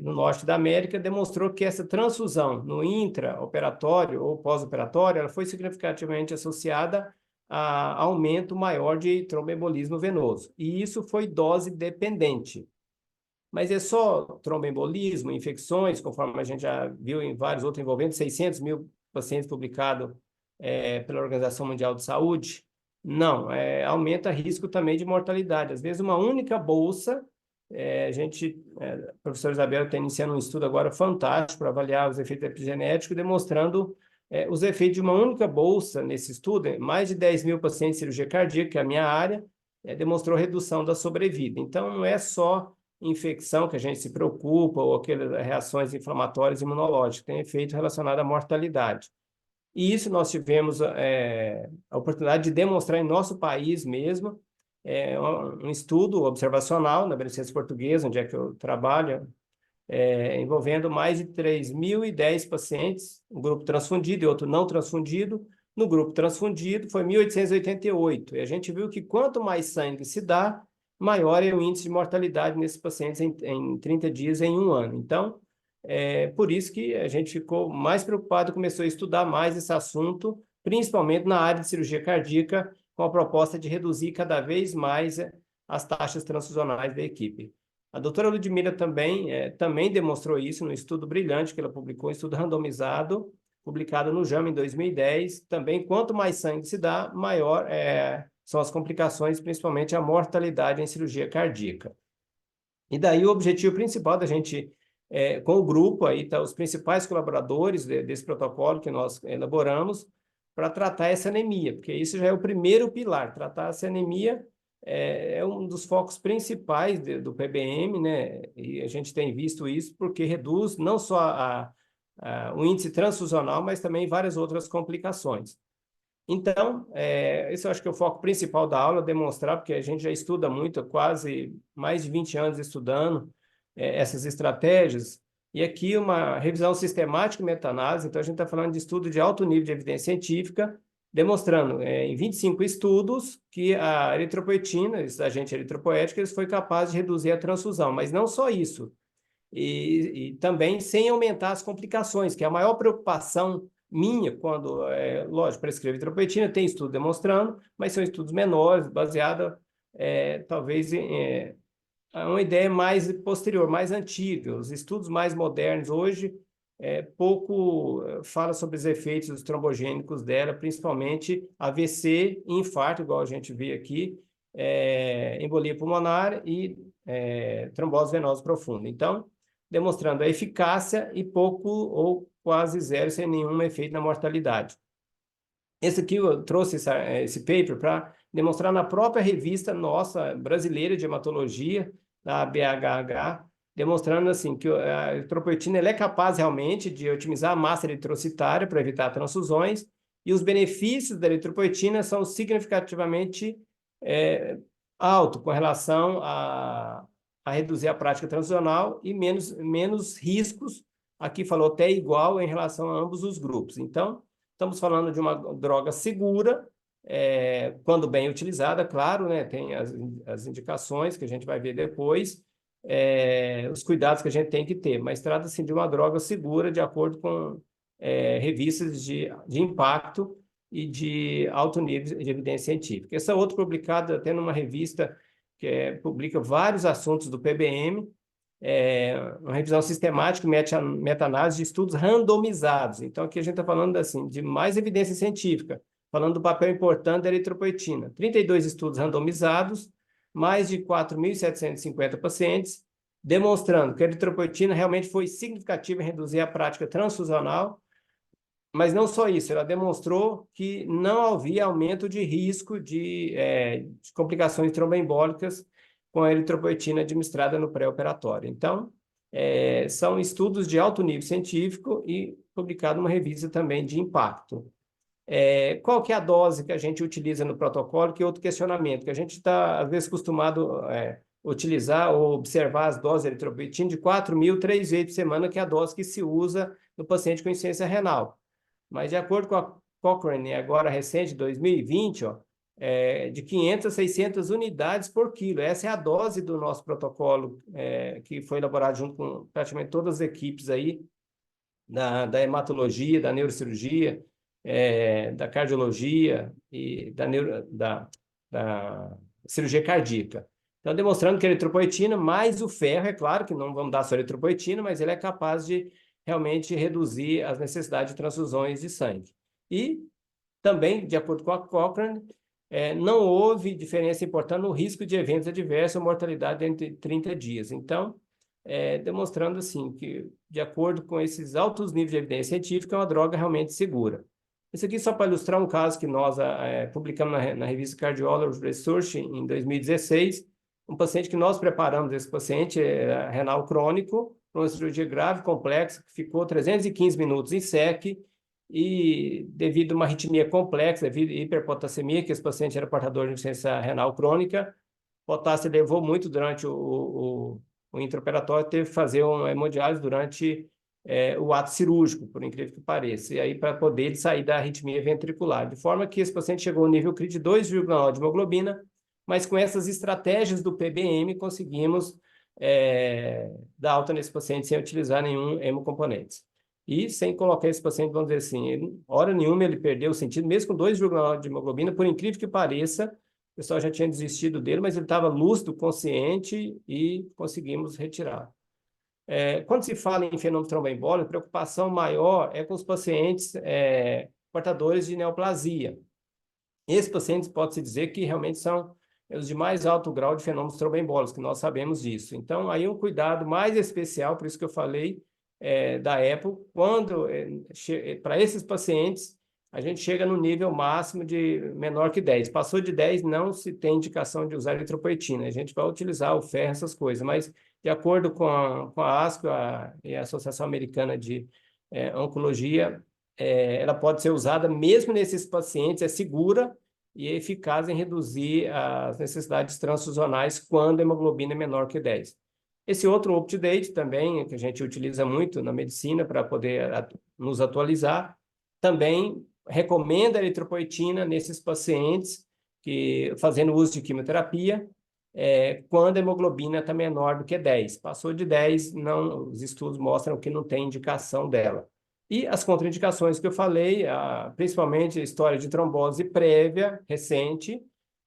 Speaker 3: no norte da América, demonstrou que essa transfusão no intraoperatório ou pós-operatório, ela foi significativamente associada a aumento maior de tromboembolismo venoso. E isso foi dose dependente. Mas é só tromboembolismo, infecções, conforme a gente já viu em vários outros envolvendo 600 mil pacientes publicados pela Organização Mundial de Saúde? Não, aumenta risco também de mortalidade. Às vezes, uma única bolsa, a professora Isabela está iniciando um estudo agora fantástico para avaliar os efeitos epigenéticos, demonstrando os efeitos de uma única bolsa nesse estudo. Mais de 10 mil pacientes de cirurgia cardíaca, que é a minha área, demonstrou redução da sobrevida. Então, não é só infecção que a gente se preocupa ou aquelas reações inflamatórias imunológicas, tem efeito relacionado à mortalidade. E isso nós tivemos a oportunidade de demonstrar em nosso país mesmo, um estudo observacional na Beneficência Portuguesa, onde é que eu trabalho, envolvendo mais de 3.010 pacientes, um grupo transfundido e outro não transfundido. No grupo transfundido foi 1.888, e a gente viu que quanto mais sangue se dá, maior é o índice de mortalidade nesses pacientes em 30 dias, em um ano. Então, por isso que a gente ficou mais preocupado, começou a estudar mais esse assunto, principalmente na área de cirurgia cardíaca, com a proposta de reduzir cada vez mais as taxas transfusionais da equipe. A doutora Ludmila também demonstrou isso no estudo brilhante que ela publicou, um estudo randomizado, publicado no JAMA em 2010. Também, quanto mais sangue se dá, maior são as complicações, principalmente a mortalidade em cirurgia cardíaca. E daí o objetivo principal da gente, com o grupo, aí tá os principais colaboradores desse protocolo que nós elaboramos, para tratar essa anemia, porque isso já é o primeiro pilar. Tratar essa anemia é um dos focos principais do PBM, né? E a gente tem visto isso porque reduz não só o índice transfusional, mas também várias outras complicações. Então, esse eu acho que é o foco principal da aula, demonstrar, porque a gente já estuda muito, quase mais de 20 anos estudando essas estratégias, e aqui uma revisão sistemática e meta-análise. Então a gente está falando de estudo de alto nível de evidência científica, demonstrando em 25 estudos que a eritropoetina, esse agente eritropoético, ele foi capaz de reduzir a transfusão, mas não só isso, e também sem aumentar as complicações, que é a maior preocupação minha quando, lógico, prescrevo eritropoetina, tem estudo demonstrando, mas são estudos menores, baseados talvez em uma ideia mais posterior, mais antiga. Os estudos mais modernos hoje pouco fala sobre os efeitos trombogênicos dela, principalmente AVC e infarto, igual a gente vê aqui, embolia pulmonar e trombose venosa profunda. Então, demonstrando a eficácia e pouco ou quase zero, sem nenhum efeito na mortalidade. Esse aqui eu trouxe esse paper para demonstrar na própria revista nossa brasileira de hematologia, da BHH, demonstrando assim que a eritropoetina é capaz realmente de otimizar a massa eritrocitária para evitar transfusões, e os benefícios da eritropoetina são significativamente altos com relação a reduzir a prática transfusional e menos riscos. Aqui falou até igual em relação a ambos os grupos. Então, estamos falando de uma droga segura, quando bem utilizada, claro, né? Tem as indicações que a gente vai ver depois, os cuidados que a gente tem que ter, mas trata-se de uma droga segura, de acordo com revistas de impacto e de alto nível de evidência científica. Essa outra publicada até numa revista que publica vários assuntos do PBM, uma revisão sistemática, meta-análise de estudos randomizados. Então, aqui a gente está falando assim, de mais evidência científica, falando do papel importante da eritropoetina. 32 estudos randomizados, mais de 4.750 pacientes, demonstrando que a eritropoetina realmente foi significativa em reduzir a prática transfusional, mas não só isso, ela demonstrou que não havia aumento de risco de complicações tromboembólicas com a eritropoetina administrada no pré-operatório. Então, são estudos de alto nível científico e publicado numa revista também de impacto. Qual que é a dose que a gente utiliza no protocolo? Que é outro questionamento, que a gente está, às vezes, acostumado a utilizar ou observar as doses de eritropoetina de 4.000, 3 vezes por semana, que é a dose que se usa no paciente com insuficiência renal. Mas, de acordo com a Cochrane, agora recente, 2020, de 500 a 600 unidades por quilo. Essa é a dose do nosso protocolo, que foi elaborado junto com praticamente todas as equipes aí, da hematologia, da neurocirurgia, da cardiologia e da cirurgia cardíaca. Então, demonstrando que a eritropoetina mais o ferro, é claro que não vamos dar só eritropoetina, mas ele é capaz de realmente reduzir as necessidades de transfusões de sangue. E também, de acordo com a Cochrane, não houve diferença importante no risco de eventos adversos ou mortalidade entre 30 dias. Então, demonstrando assim que, de acordo com esses altos níveis de evidência científica, é uma droga realmente segura. Isso aqui só para ilustrar um caso que nós publicamos na revista Cardiology Research em 2016, um paciente que nós preparamos, esse paciente renal crônico, para uma cirurgia grave, complexa, que ficou 315 minutos em SEC, e devido a uma arritmia complexa, devido a hiperpotassemia, que esse paciente era portador de insuficiência renal crônica, o potássio elevou muito durante o intraoperatório, teve que fazer uma hemodiálise durante o ato cirúrgico, por incrível que pareça, e aí para poder ele sair da arritmia ventricular, de forma que esse paciente chegou ao nível crítico de 2,9 de hemoglobina, mas com essas estratégias do PBM conseguimos dar alta nesse paciente sem utilizar nenhum hemocomponente. E sem colocar esse paciente, vamos dizer assim, hora nenhuma ele perdeu o sentido, mesmo com 2,9 de hemoglobina, por incrível que pareça, o pessoal já tinha desistido dele, mas ele estava lúcido, consciente e conseguimos retirar. Quando se fala em fenômeno tromboembólico, a preocupação maior é com os pacientes portadores de neoplasia. Esses pacientes pode-se dizer que realmente são os de mais alto grau de fenômenos tromboembólicos, que nós sabemos disso. Então, aí um cuidado mais especial, por isso que eu falei da EPO, quando para esses pacientes a gente chega no nível máximo de menor que 10. Passou de 10, não se tem indicação de usar eritropoetina. A gente vai utilizar o ferro, essas coisas, mas de acordo com a ASCO e a Associação Americana de Oncologia, ela pode ser usada mesmo nesses pacientes, é segura e eficaz em reduzir as necessidades transfusionais quando a hemoglobina é menor que 10. Esse outro UpToDate também, que a gente utiliza muito na medicina para poder nos atualizar, também recomenda a eritropoetina nesses pacientes que fazendo uso de quimioterapia, quando a hemoglobina está menor do que 10. Passou de 10, não, os estudos mostram que não tem indicação dela. E as contraindicações que eu falei, principalmente a história de trombose prévia, recente,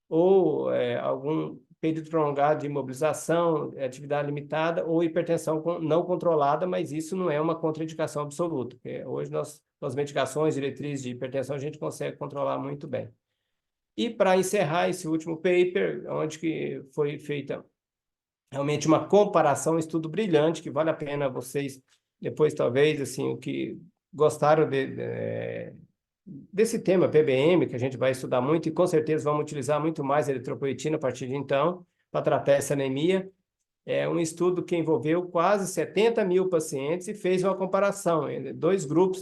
Speaker 3: ou algum período prolongado de imobilização, atividade limitada ou hipertensão não controlada, mas isso não é uma contraindicação absoluta, porque hoje as medicações, diretrizes de hipertensão, a gente consegue controlar muito bem. E para encerrar esse último paper, onde que foi feita realmente uma comparação, um estudo brilhante, que vale a pena vocês, depois talvez, assim, o que gostaram desse tema PBM, que a gente vai estudar muito, e com certeza vamos utilizar muito mais a eritropoetina a partir de então, para tratar essa anemia. É um estudo que envolveu quase 70 mil pacientes e fez uma comparação entre dois grupos,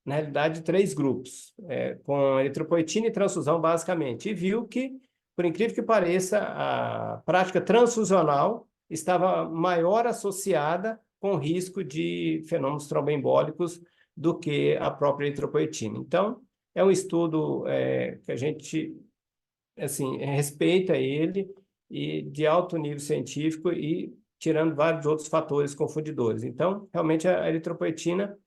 Speaker 3: na realidade, três grupos, com eritropoetina e transfusão, basicamente, e viu que, por incrível que pareça, a prática transfusional estava maior associada com risco de fenômenos tromboembólicos do que a própria eritropoetina. Então, é um estudo que a gente assim, respeita ele e de alto nível científico e tirando vários outros fatores confundidores. Então, realmente, a eritropoetina,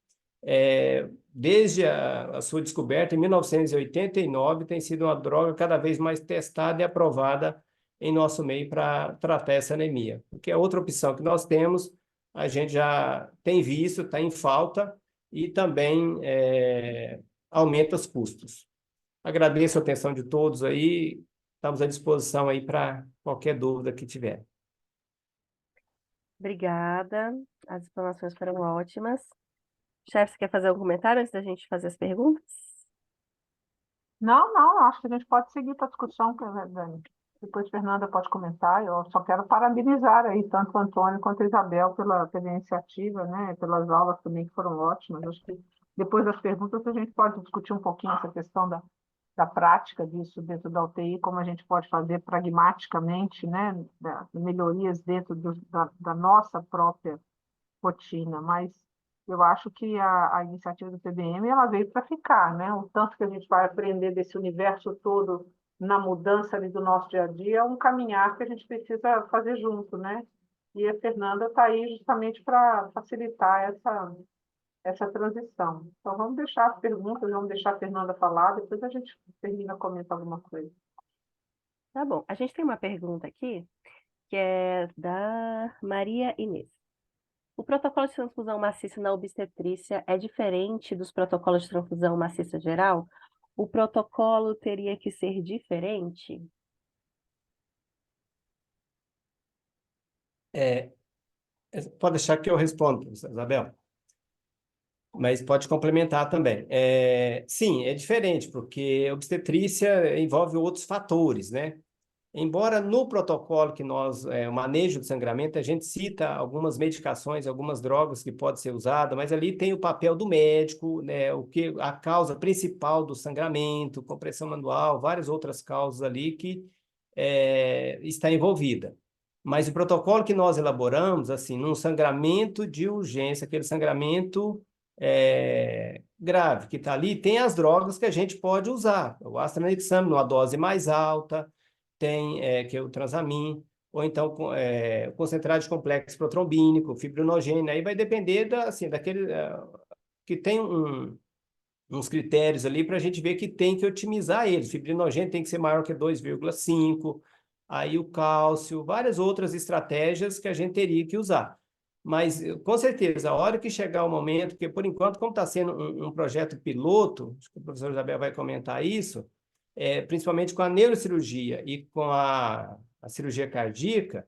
Speaker 3: desde a sua descoberta em 1989, tem sido uma droga cada vez mais testada e aprovada em nosso meio para tratar essa anemia. Porque a outra opção que nós temos, a gente já tem visto, está em falta, e também aumenta os custos. Agradeço a atenção de todos aí, estamos à disposição aí para qualquer dúvida que tiver.
Speaker 1: Obrigada, as explanações foram ótimas. Chefe, você quer fazer algum comentário antes da gente fazer as perguntas?
Speaker 4: Não, acho que a gente pode seguir para a discussão, Dani. Depois Fernanda pode comentar. Eu só quero parabenizar aí tanto o Antônio quanto a Isabel pela iniciativa, né? Pelas aulas também que foram ótimas. Acho que depois das perguntas a gente pode discutir um pouquinho essa questão da prática disso dentro da UTI, como a gente pode fazer pragmaticamente, né? Melhorias dentro da nossa própria rotina. Mas Eu acho que a iniciativa do PBM ela veio para ficar, né? O tanto que a gente vai aprender desse universo todo na mudança ali do nosso dia a dia é um caminhar que a gente precisa fazer junto, né? E a Fernanda está aí justamente para facilitar essa transição. Então, vamos deixar as perguntas, vamos deixar a Fernanda falar, depois a gente termina comentando alguma coisa.
Speaker 1: Tá bom. A gente tem uma pergunta aqui, que é da Maria Inês. O protocolo de transfusão maciça na obstetrícia é diferente dos protocolos de transfusão maciça geral? O protocolo teria que ser diferente?
Speaker 3: Pode deixar que eu respondo, Isabel, mas pode complementar também. Sim, é diferente, porque obstetrícia envolve outros fatores, né? Embora no protocolo que o manejo de sangramento, a gente cita algumas medicações, algumas drogas que podem ser usadas, mas ali tem o papel do médico, né, a causa principal do sangramento, compressão manual, várias outras causas ali que está envolvida. Mas o protocolo que nós elaboramos, assim, num sangramento de urgência, aquele sangramento grave que está ali, tem as drogas que a gente pode usar. O Astranexame, numa dose mais alta, tem que é o Transamin, ou então o concentrado de complexo protrombínico, fibrinogênio, aí vai depender assim, daquele que tem uns critérios ali para a gente ver que tem que otimizar eles. Fibrinogênio tem que ser maior que 2,5, aí o cálcio, várias outras estratégias que a gente teria que usar. Mas, com certeza, a hora que chegar o momento, porque por enquanto, como está sendo um projeto piloto, acho que o professor Isabel vai comentar isso, principalmente com a neurocirurgia e com a cirurgia cardíaca,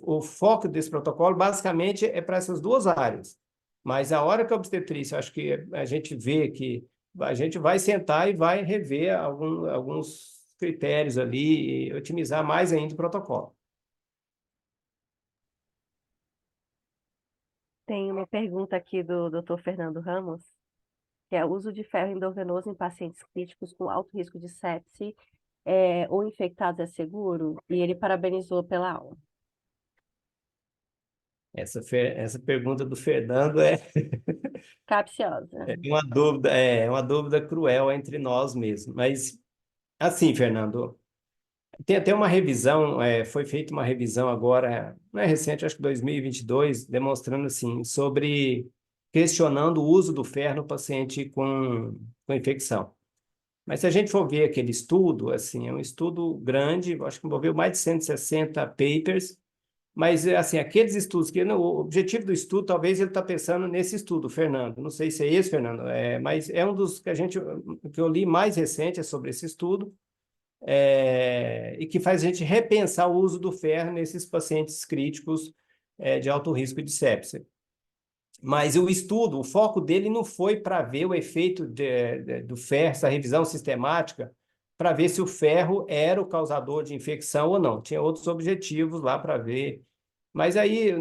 Speaker 3: o foco desse protocolo basicamente é para essas duas áreas. Mas a hora que a obstetrícia, acho que a gente vê que a gente vai sentar e vai rever alguns critérios ali e otimizar mais ainda o protocolo.
Speaker 1: Tem uma pergunta aqui do Dr. Fernando Ramos, que é o uso de ferro endovenoso em pacientes críticos com alto risco de sepse ou infectados é seguro? E ele parabenizou pela aula.
Speaker 3: Essa pergunta do Fernando
Speaker 1: Capciosa.
Speaker 3: é uma dúvida cruel entre nós mesmos. Mas, assim, Fernando, tem até uma revisão, foi feita uma revisão agora, não é recente, acho que 2022, demonstrando assim, questionando o uso do ferro no paciente com infecção. Mas se a gente for ver aquele estudo, assim, é um estudo grande, acho que envolveu mais de 160 papers, mas assim, aqueles estudos o objetivo do estudo, talvez ele está pensando nesse estudo, Fernando. Não sei se é esse, Fernando, mas é um dos que eu li mais recente é sobre esse estudo e que faz a gente repensar o uso do ferro nesses pacientes críticos de alto risco de sepse. Mas o foco dele não foi para ver o efeito do ferro, essa revisão sistemática, para ver se o ferro era o causador de infecção ou não. Tinha outros objetivos lá para ver. Mas aí,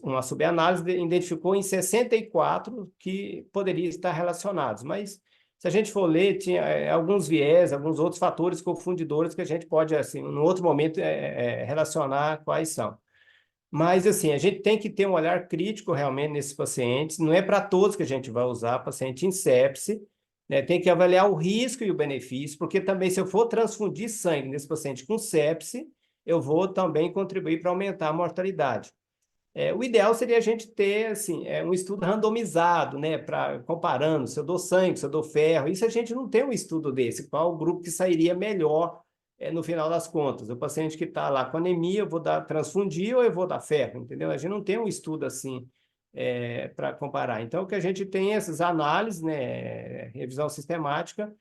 Speaker 3: uma subanálise, identificou em 64 que poderiam estar relacionados. Mas se a gente for ler, tinha alguns viés, alguns outros fatores confundidores que a gente pode, assim, em outro momento, relacionar quais são. Mas, assim, a gente tem que ter um olhar crítico realmente nesses pacientes. Não é para todos que a gente vai usar paciente em sepse, né? Tem que avaliar o risco e o benefício, porque também, se eu for transfundir sangue nesse paciente com sepse, eu vou também contribuir para aumentar a mortalidade. O ideal seria a gente ter assim, um estudo randomizado, né, comparando se eu dou sangue, se eu dou ferro. Isso a gente não tem um estudo desse. Qual o grupo que sairia melhor no final das contas? O paciente que está lá com anemia, eu vou transfundir ou eu vou dar ferro, entendeu? A gente não tem um estudo assim para comparar. Então, o que a gente tem é essas análises, né, revisão sistemática,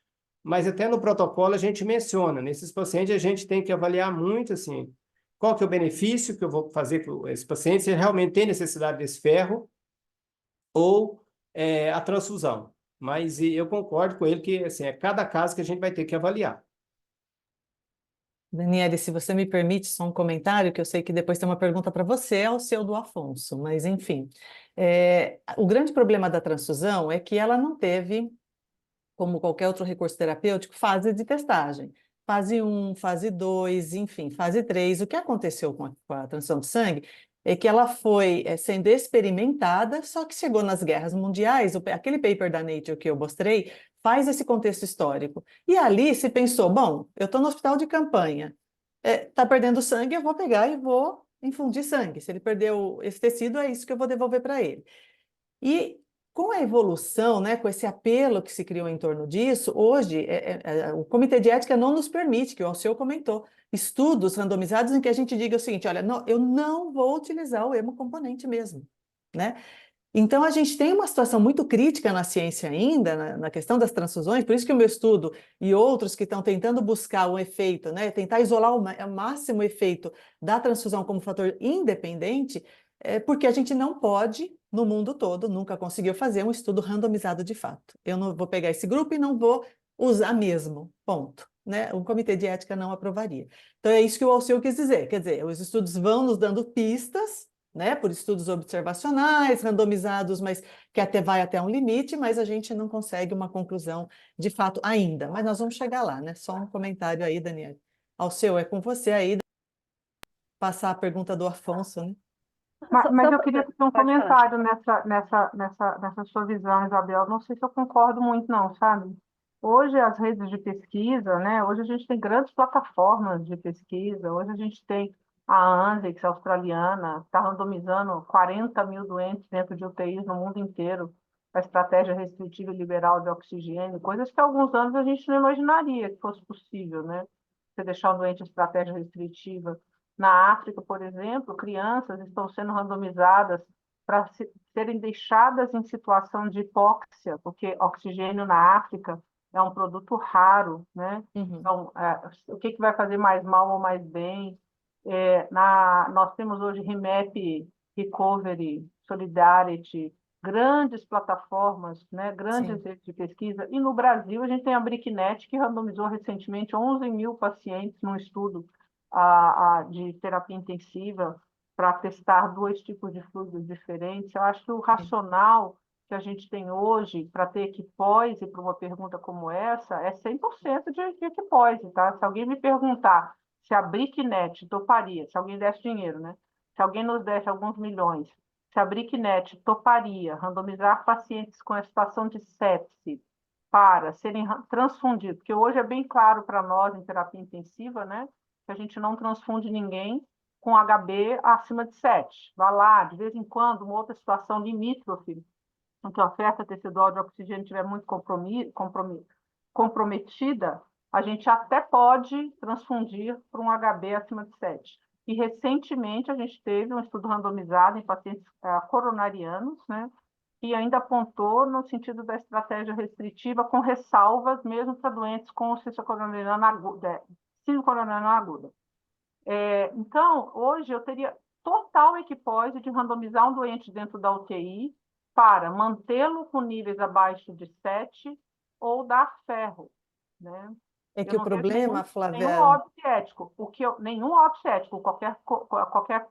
Speaker 3: mas até no protocolo a gente menciona, nesses pacientes a gente tem que avaliar muito assim, qual que é o benefício que eu vou fazer com esse paciente, se ele realmente tem necessidade desse ferro ou a transfusão. Mas eu concordo com ele que assim, é cada caso que a gente vai ter que avaliar.
Speaker 2: Daniele, se você me permite só um comentário, que eu sei que depois tem uma pergunta para você, ao seu do Afonso, mas enfim. O grande problema da transfusão é que ela não teve, como qualquer outro recurso terapêutico, fase de testagem. Fase 1, fase 2, enfim, fase 3. O que aconteceu com a transfusão de sangue é que ela foi sendo experimentada, só que chegou nas guerras mundiais, aquele paper da Nature que eu mostrei faz esse contexto histórico. E ali se pensou, bom, eu estou no hospital de campanha, está perdendo sangue, eu vou pegar e vou infundir sangue. Se ele perdeu esse tecido, é isso que eu vou devolver para ele. E com a evolução, né, com esse apelo que se criou em torno disso, hoje o Comitê de Ética não nos permite, que o Alceu comentou, estudos randomizados em que a gente diga o seguinte, olha, não, eu não vou utilizar o hemocomponente mesmo, né? Então, a gente tem uma situação muito crítica na ciência ainda, na questão das transfusões, por isso que o meu estudo e outros que estão tentando buscar o efeito, né, tentar isolar o máximo efeito da transfusão como fator independente, porque a gente não pode, no mundo todo, nunca conseguiu fazer um estudo randomizado de fato. Eu não vou pegar esse grupo e não vou usar mesmo, ponto. Né? O Comitê de Ética não aprovaria. Então, é isso que o Alceu quis dizer, quer dizer, os estudos vão nos dando pistas, né, por estudos observacionais, randomizados, mas que vai até um limite, mas a gente não consegue uma conclusão de fato ainda. Mas nós vamos chegar lá, né? Só um comentário aí, Daniela. Alceu, é com você aí, passar a pergunta do Afonso, né?
Speaker 4: Mas eu queria fazer um
Speaker 1: Pode falar.
Speaker 4: comentário nessa sua visão, Isabel. Não sei se eu concordo muito, não, sabe? Hoje as redes de pesquisa, né? Hoje a gente tem grandes plataformas de pesquisa. Hoje a gente tem a Andex australiana, está randomizando 40 mil doentes dentro de UTIs no mundo inteiro, a estratégia restritiva e liberal de oxigênio, coisas que há alguns anos a gente não imaginaria que fosse possível, né? Você deixar o doente em estratégia restritiva. Na África, por exemplo, crianças estão sendo randomizadas para serem deixadas em situação de hipóxia, porque oxigênio na África é um produto raro, né?
Speaker 2: Uhum.
Speaker 4: Então, o que vai fazer mais mal ou mais bem? Nós temos hoje REMAP, Recovery, Solidarity, grandes plataformas, né? Grandes
Speaker 2: Sim.
Speaker 4: redes de pesquisa. E no Brasil, a gente tem a BRICNET, que randomizou recentemente 11 mil pacientes num estudo de terapia intensiva para testar 2 tipos de fluidos diferentes. Eu acho que o racional que a gente tem hoje para ter equipose para uma pergunta como essa é 100% de equipose, tá? Se alguém me perguntar se a BRICNET toparia, se alguém desse dinheiro, né? Se alguém nos desse alguns milhões, se a BRICNET toparia randomizar pacientes com a situação de sepse para serem transfundidos, porque hoje é bem claro para nós em terapia intensiva, né? Que a gente não transfunde ninguém com HB acima de 7. Vai lá, de vez em quando, uma outra situação limítrofe, em que a oferta tecidual de oxigênio estiver muito comprometida, a gente até pode transfundir para um HB acima de 7. E, recentemente, a gente teve um estudo randomizado em pacientes coronarianos, né, que ainda apontou no sentido da estratégia restritiva, com ressalvas, mesmo para doentes com síndrome coronariana aguda. Então, hoje eu teria total equipose de randomizar um doente dentro da UTI para mantê-lo com níveis abaixo de 7 ou dar ferro, né?
Speaker 2: É
Speaker 4: Eu
Speaker 2: que o
Speaker 4: não vejo
Speaker 2: problema,
Speaker 4: nenhum
Speaker 2: Flávia,
Speaker 4: óbice ético. Nenhum óbice ético, qualquer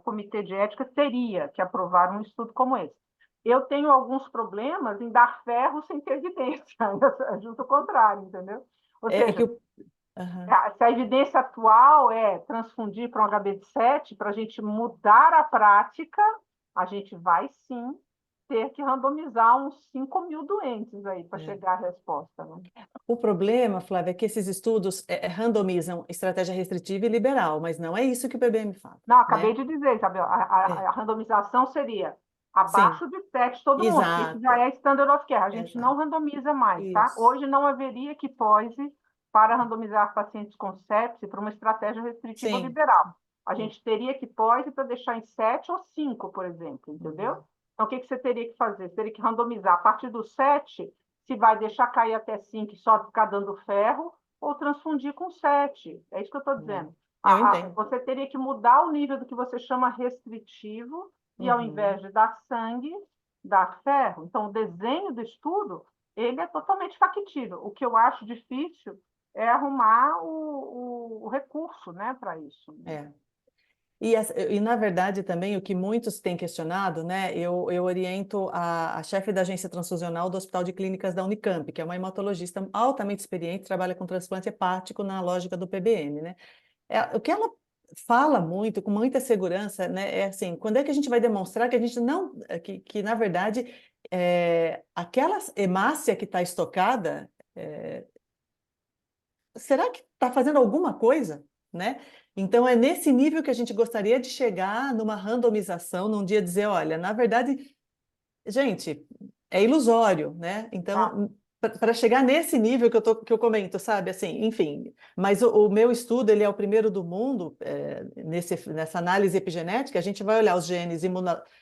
Speaker 4: comitê de ética teria que aprovar um estudo como esse. Eu tenho alguns problemas em dar ferro sem ter evidência, é justo o contrário, entendeu? Ou
Speaker 2: é que
Speaker 4: seja,
Speaker 2: o... Aham.
Speaker 4: se a evidência atual é transfundir para um HB de 7, para a gente mudar a prática, a gente vai sim ter que randomizar uns 5 mil doentes aí para chegar à resposta, né?
Speaker 2: O problema, Flávia, é que esses estudos randomizam estratégia restritiva e liberal, mas não é isso que o PBM fala,
Speaker 4: Não, acabei
Speaker 2: né?
Speaker 4: de dizer, Isabel,
Speaker 2: É,
Speaker 4: a randomização seria
Speaker 2: sim,
Speaker 4: abaixo de 7 todo mundo, porque isso já
Speaker 2: exato,
Speaker 4: é standard of care. A gente não
Speaker 2: exato.
Speaker 4: randomiza mais, tá?
Speaker 2: Isso,
Speaker 4: Hoje não haveria equipose para randomizar pacientes com sepse para uma estratégia restritiva
Speaker 2: sim,
Speaker 4: liberal. A
Speaker 2: sim.
Speaker 4: gente teria equipose para deixar em 7 ou 5, por exemplo, entendeu?
Speaker 2: Uhum.
Speaker 4: Então, o que você teria que fazer? Você teria que randomizar a partir do 7, se vai deixar cair até 5 e só ficar dando ferro, ou transfundir com 7. É isso que eu estou dizendo.
Speaker 2: Eu entendo.
Speaker 4: Você teria que mudar o nível do que você chama restritivo e, ao invés
Speaker 2: Uhum.
Speaker 4: de dar sangue, dar ferro. Então, o desenho do estudo, ele é totalmente factível. O que eu acho difícil é arrumar o recurso, né, para isso.
Speaker 2: É. E, na verdade, também o que muitos têm questionado, né? Eu oriento a chefe da agência transfusional do Hospital de Clínicas da Unicamp, que é uma hematologista altamente experiente, trabalha com transplante hepático na lógica do PBM, né? O que ela fala muito, com muita segurança, né? É assim, quando é que a gente vai demonstrar que a gente não, que na verdade, aquela hemácia que está estocada, será que está fazendo alguma coisa, né? Então é nesse nível que a gente gostaria de chegar numa randomização, num dia dizer, olha, na verdade, gente, é ilusório, né?
Speaker 4: Tá.
Speaker 2: Então, para chegar nesse nível que eu comento, sabe? Assim, enfim, mas o meu estudo, ele é o primeiro do mundo, nessa análise epigenética, a gente vai olhar os genes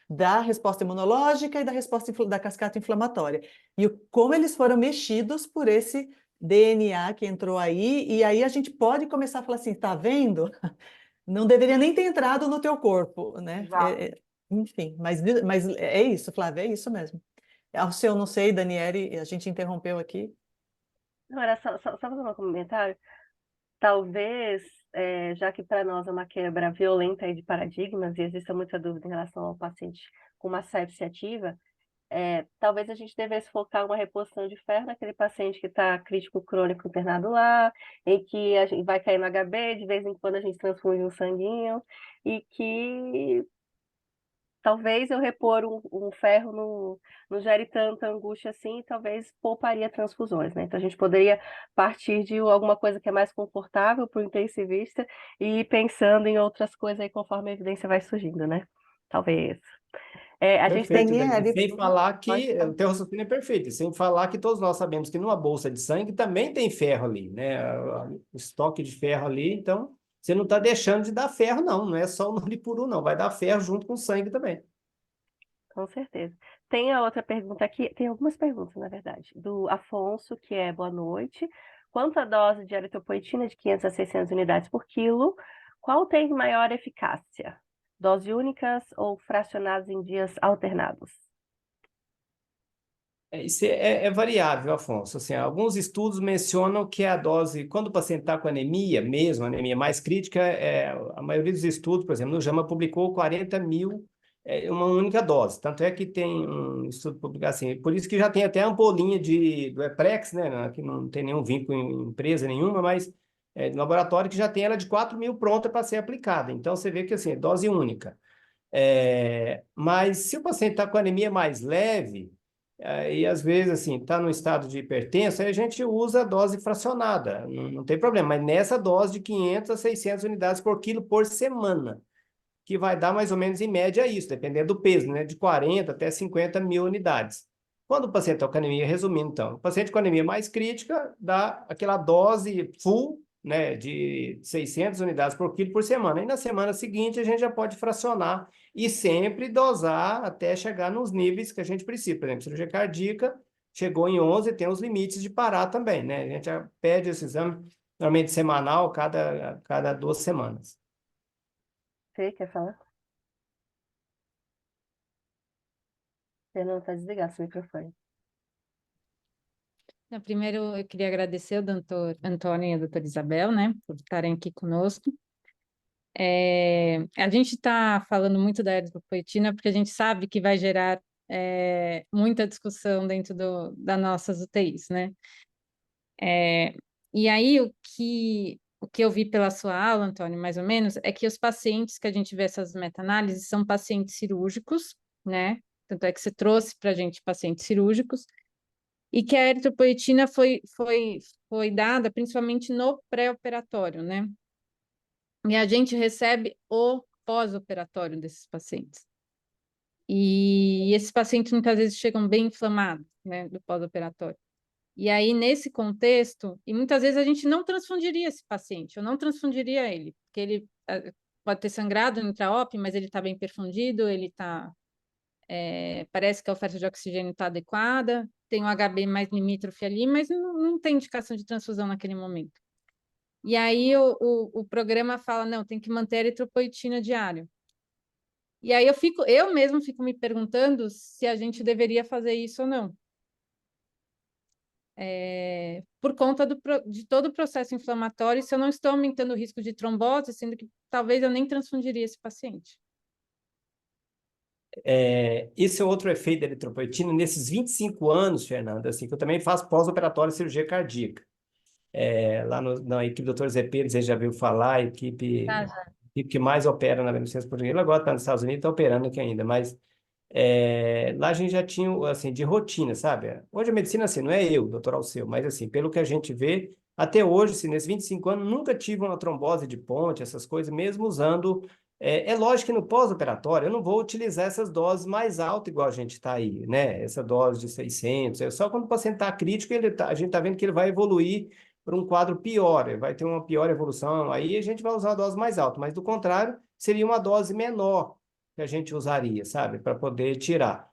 Speaker 2: da resposta imunológica e da resposta da cascata inflamatória. E como eles foram mexidos por esse DNA que entrou aí, e aí a gente pode começar a falar assim, tá vendo? Não deveria nem ter entrado no teu corpo, né?
Speaker 4: Exato.
Speaker 2: Enfim, mas é isso, Flávia, é isso mesmo. Ao seu, não sei, Daniele, a gente interrompeu aqui.
Speaker 1: Não, era só fazer um comentário. Talvez, já que para nós é uma quebra violenta aí de paradigmas e existe muita dúvida em relação ao paciente com uma sepse ativa, talvez a gente devesse focar uma reposição de ferro naquele paciente que está crítico crônico internado lá, em que a gente vai cair no HB, de vez em quando a gente transfunde um sanguinho, e que talvez eu repor um ferro não gere tanta angústia assim, e talvez pouparia transfusões, né? Então a gente poderia partir de alguma coisa que é mais confortável para o intensivista e ir pensando em outras coisas aí conforme a evidência vai surgindo, né? Talvez. A gente tem.
Speaker 3: Perfeito, Dani.
Speaker 2: Daniele,
Speaker 3: Sem falar
Speaker 1: Pode
Speaker 3: que
Speaker 1: falar.
Speaker 3: o teu raciocínio é perfeito, sem falar que todos nós sabemos que numa bolsa de sangue também tem ferro ali, né? O estoque de ferro ali, então você não está deixando de dar ferro, não, não é só o Nolipuru, não, vai dar ferro junto com o sangue também.
Speaker 1: Com certeza. Tem a outra pergunta aqui, tem algumas perguntas, na verdade, do Afonso, que é boa noite. Quanto à dose de eritropoetina de 500 a 600 unidades por quilo, qual tem maior eficácia? Dose únicas ou fracionadas em dias alternados?
Speaker 3: Isso é variável, Afonso. Assim, alguns estudos mencionam que a dose, quando o paciente está com anemia, mesmo anemia mais crítica, a maioria dos estudos, por exemplo, no JAMA publicou 40 mil, uma única dose. Tanto é que tem um estudo publicado assim, por isso que já tem até a ampolinha do Eprex, né, que não tem nenhum vínculo em empresa nenhuma, mas de laboratório que já tem ela de 4 mil pronta para ser aplicada. Então, você vê que assim, é dose única. Mas se o paciente está com anemia mais leve, e às vezes assim, está no estado de hipertenso, aí a gente usa a dose fracionada, não tem problema, mas nessa dose de 500 a 600 unidades por quilo por semana, que vai dar mais ou menos em média isso, dependendo do peso, né, de 40 até 50 mil unidades. Quando o paciente está com anemia, resumindo então, o paciente com anemia mais crítica dá aquela dose full, né, de 600 unidades por quilo por semana. E na semana seguinte a gente já pode fracionar e sempre dosar até chegar nos níveis que a gente precisa. Por exemplo, cirurgia cardíaca chegou em 11, tem os limites de parar também, né? A gente já pede esse exame, normalmente semanal, cada 2 semanas.
Speaker 1: Você quer falar? Você não está desligado seu microfone.
Speaker 5: Primeiro, eu queria agradecer ao doutor Antônio e a doutora Isabel, né, por estarem aqui conosco. A gente está falando muito da eritropoetina porque a gente sabe que vai gerar muita discussão dentro das nossas UTIs, né? E aí, o que eu vi pela sua aula, Antônio, mais ou menos, é que os pacientes que a gente vê essas meta-análises são pacientes cirúrgicos, né? Tanto é que você trouxe para a gente pacientes cirúrgicos, e que a eritropoetina foi dada principalmente no pré-operatório, né? E a gente recebe o pós-operatório desses pacientes. E esses pacientes muitas vezes chegam bem inflamados, né, do pós-operatório. E aí, nesse contexto, e muitas vezes a gente não transfundiria esse paciente, eu não transfundiria ele, porque ele pode ter sangrado no intra-op, mas ele está bem perfundido, ele está parece que a oferta de oxigênio está adequada, tem um HB mais limítrofe ali, mas não tem indicação de transfusão naquele momento. E aí o programa fala, não, tem que manter a eritropoetina diária. E aí eu mesmo fico me perguntando se a gente deveria fazer isso ou não. Por conta de todo o processo inflamatório, se eu não estou aumentando o risco de trombose, sendo que talvez eu nem transfundiria esse paciente.
Speaker 3: Esse é outro efeito da eritropoetina. Nesses 25 anos, Fernanda, assim, que eu também faço pós-operatório de cirurgia cardíaca. Lá na equipe do Dr. Zé Pedro, você já viu falar, a equipe
Speaker 5: Tá, já.
Speaker 3: equipe que mais opera na beneficência portuguesa, agora está nos Estados Unidos, está operando aqui ainda, mas lá a gente já tinha, assim, de rotina, sabe? Hoje a medicina, assim, não é eu, doutor Alceu, mas, assim, pelo que a gente vê, até hoje, assim, nesses 25 anos, nunca tive uma trombose de ponte, essas coisas, mesmo usando... É lógico que no pós-operatório eu não vou utilizar essas doses mais altas, igual a gente está aí, né? Essa dose de 600, é só quando o paciente está crítico, a gente está vendo que ele vai evoluir para um quadro pior, ele vai ter uma pior evolução, aí a gente vai usar uma dose mais alta, mas do contrário, seria uma dose menor que a gente usaria, sabe, para poder tirar.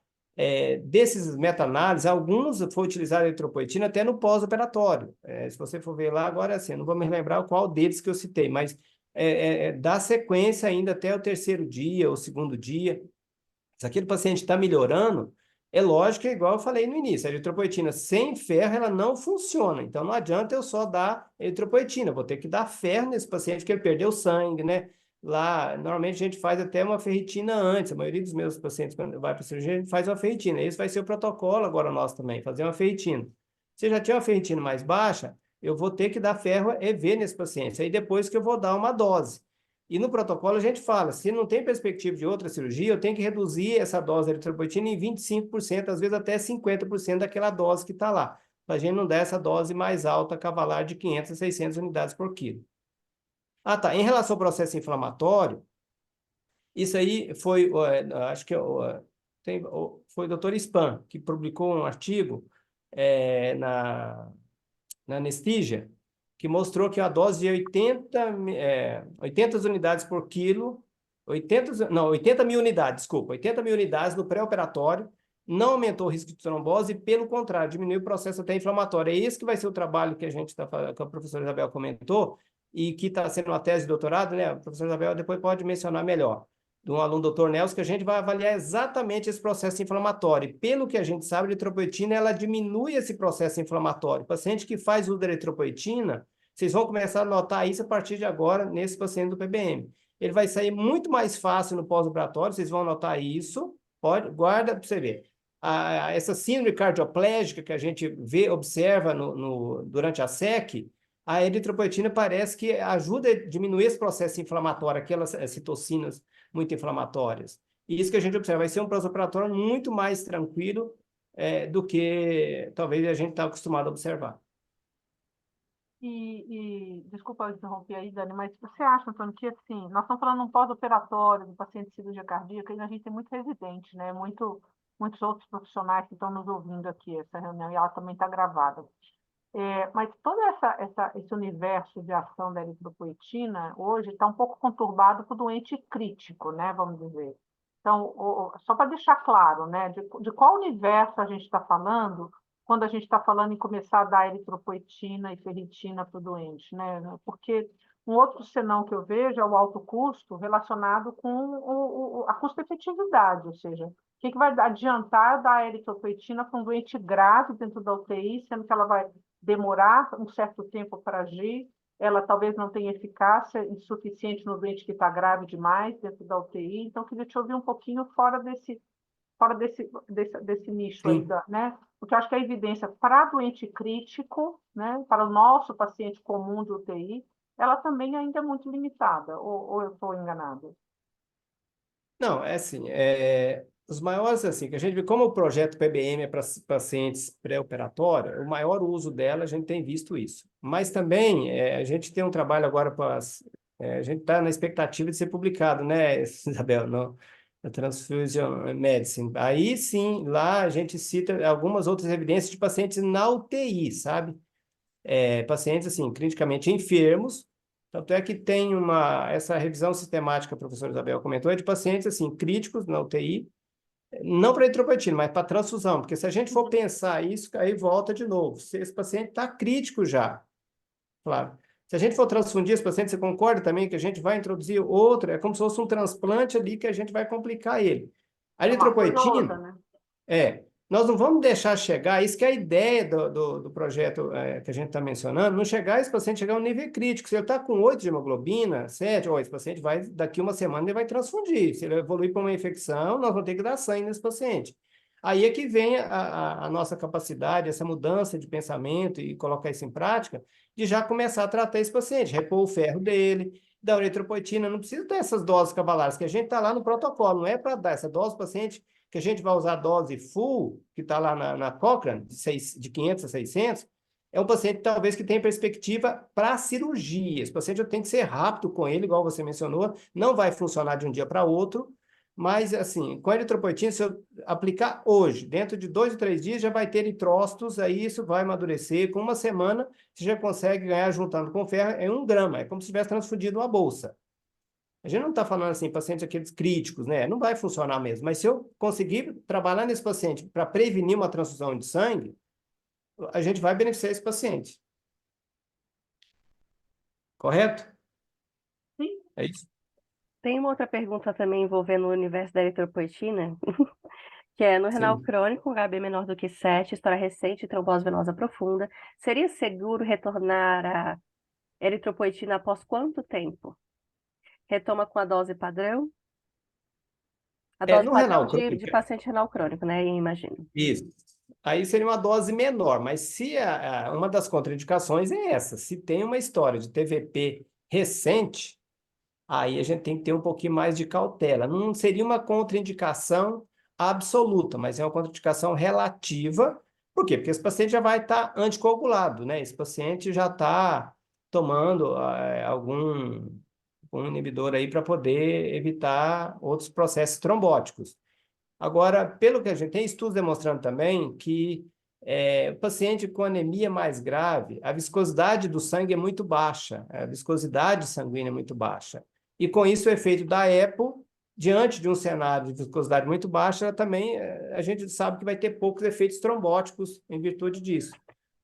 Speaker 3: Desses meta-análises, alguns foi utilizado a eritropoetina até no pós-operatório. Se você for ver lá, agora assim, eu não vou me lembrar qual deles que eu citei, mas dá sequência ainda até o terceiro dia, ou segundo dia. Se aquele paciente está melhorando, é lógico que, igual eu falei no início, a eritropoetina sem ferro, ela não funciona. Então, não adianta eu só dar eritropoetina, vou ter que dar ferro nesse paciente, porque ele perdeu sangue, né? Lá, normalmente a gente faz até uma ferritina antes. A maioria dos meus pacientes, quando vai para a cirurgia, a gente faz uma ferritina. Esse vai ser o protocolo agora nosso também, fazer uma ferritina. Se já tinha uma ferritina mais baixa, eu vou ter que dar ferro EV nesse paciente. Aí depois que eu vou dar uma dose. E no protocolo a gente fala, se não tem perspectiva de outra cirurgia, eu tenho que reduzir essa dose de eritropoetina em 25%, às vezes até 50% daquela dose que está lá, para a gente não dar essa dose mais alta, cavalar de 500 a 600 unidades por quilo. Ah, tá. Em relação ao processo inflamatório, isso aí foi, acho que foi o Dr. Spahn, que publicou um artigo na Anesthesia, que mostrou que a dose de 80 unidades por quilo, 80 mil unidades, desculpa, 80 mil unidades no pré-operatório, não aumentou o risco de trombose, e, pelo contrário, diminuiu o processo até inflamatório. É esse que vai ser o trabalho que a gente está fazendo, que a professora Isabel comentou, e que está sendo uma tese de doutorado, né? A professora Isabel depois pode mencionar melhor, de um aluno, doutor Nelson, que a gente vai avaliar exatamente esse processo inflamatório. E, pelo que a gente sabe, a eritropoetina, ela diminui esse processo inflamatório. O paciente que faz uso da eritropoetina, vocês vão começar a notar isso a partir de agora, nesse paciente do PBM. Ele vai sair muito mais fácil no pós-operatório, vocês vão notar isso. Guarda para você ver. Essa síndrome cardioplégica que a gente vê, observa durante a SEC, a eritropoetina parece que ajuda a diminuir esse processo inflamatório, aquelas citocinas muito inflamatórias. E isso que a gente observa, vai ser um pós-operatório muito mais tranquilo do que talvez a gente está acostumado a observar.
Speaker 4: Desculpa interromper aí, Dani, mas você acha, Antônio, que assim, nós estamos falando de um pós-operatório do paciente de cirurgia cardíaca, e a gente tem muito residente, né? Muitos outros profissionais que estão nos ouvindo aqui, essa reunião, e ela também está gravada. Mas todo esse universo de ação da eritropoetina hoje está um pouco conturbado por doente crítico, né, vamos dizer. Então, só para deixar claro, né, de qual universo a gente está falando quando a gente está falando em começar a dar eritropoetina e ferritina para o doente, né? Porque um outro senão que eu vejo é o alto custo relacionado com a custo-efetividade, ou seja, o que vai adiantar dar eritropoetina para um doente grave dentro da UTI, sendo que ela vai demorar um certo tempo para agir, ela talvez não tenha eficácia insuficiente no doente que está grave demais dentro da UTI. Então, queria te ouvir um pouquinho fora desse nicho aí, né? Porque eu acho que a evidência para doente crítico, né, para o nosso paciente comum de UTI, ela também ainda é muito limitada, ou eu estou enganada?
Speaker 3: Não, é assim, os maiores, assim, que a gente vê como o projeto PBM é para pacientes pré-operatórios, o maior uso dela, a gente tem visto isso. Mas também, a gente tem um trabalho agora a gente está na expectativa de ser publicado, né, Isabel, na Transfusion Medicine. Aí sim, lá a gente cita algumas outras evidências de pacientes na UTI, sabe? Pacientes, assim, criticamente enfermos. Tanto é que tem essa revisão sistemática, a professora Isabel comentou, de pacientes, assim, críticos na UTI, não para eritropoetina, mas para transfusão, porque se a gente for pensar isso, aí volta de novo. Se esse paciente está crítico já, claro. Se a gente for transfundir esse paciente, você concorda também que a gente vai introduzir outra, é como se fosse um transplante ali que a gente vai complicar ele. A eritropoetina, nós não vamos deixar chegar, isso que é a ideia do projeto que a gente está mencionando, não chegar esse paciente chegar a um nível crítico. Se ele está com 8 de hemoglobina, 7, esse paciente daqui uma semana ele vai transfundir. Se ele evoluir para uma infecção, nós vamos ter que dar sangue nesse paciente. Aí é que vem a nossa capacidade, essa mudança de pensamento e colocar isso em prática, de já começar a tratar esse paciente, repor o ferro dele, da eritropoetina, não precisa ter essas doses cavalares, que a gente está lá no protocolo, não é para dar essa dose para o paciente, que a gente vai usar a dose full, que está lá na Cochrane, de 500 a 600, é um paciente talvez que tenha perspectiva para cirurgia. Esse paciente eu tenho que ser rápido com ele, igual você mencionou, não vai funcionar de um dia para outro, mas assim, com a eritropoetina, se eu aplicar hoje, dentro de 2 ou 3 dias, já vai ter eritrócitos, aí isso vai amadurecer. Com uma semana, você já consegue ganhar juntando com ferro em 1 grama. É como se tivesse transfundido uma bolsa. A gente não está falando assim, pacientes aqueles críticos, né? Não vai funcionar mesmo. Mas se eu conseguir trabalhar nesse paciente para prevenir uma transfusão de sangue, a gente vai beneficiar esse paciente. Correto?
Speaker 4: Sim.
Speaker 3: É isso?
Speaker 1: Tem uma outra pergunta também envolvendo o universo da eritropoetina, que é no renal
Speaker 3: Sim.
Speaker 1: crônico, HB menor do que 7, história recente, trombose venosa profunda. Seria seguro retornar a eritropoetina após quanto tempo? Retoma com a dose padrão? A dose
Speaker 3: No
Speaker 1: padrão
Speaker 3: renal
Speaker 1: de
Speaker 3: crônico,
Speaker 1: paciente renal crônico, né? Eu imagino.
Speaker 3: isso. Aí seria uma dose menor, mas se uma das contraindicações é essa, se tem uma história de TVP recente, aí a gente tem que ter um pouquinho mais de cautela. Não seria uma contraindicação absoluta, mas é uma contraindicação relativa. Por quê? Porque esse paciente já vai estar anticoagulado, né? Esse paciente já está tomando algum inibidor aí para poder evitar outros processos trombóticos. Agora, pelo que a gente tem estudos demonstrando também que o paciente com anemia mais grave, a viscosidade do sangue é muito baixa, a viscosidade sanguínea é muito baixa. E com isso o efeito da EPO, diante de um cenário de viscosidade muito baixa, também a gente sabe que vai ter poucos efeitos trombóticos em virtude disso.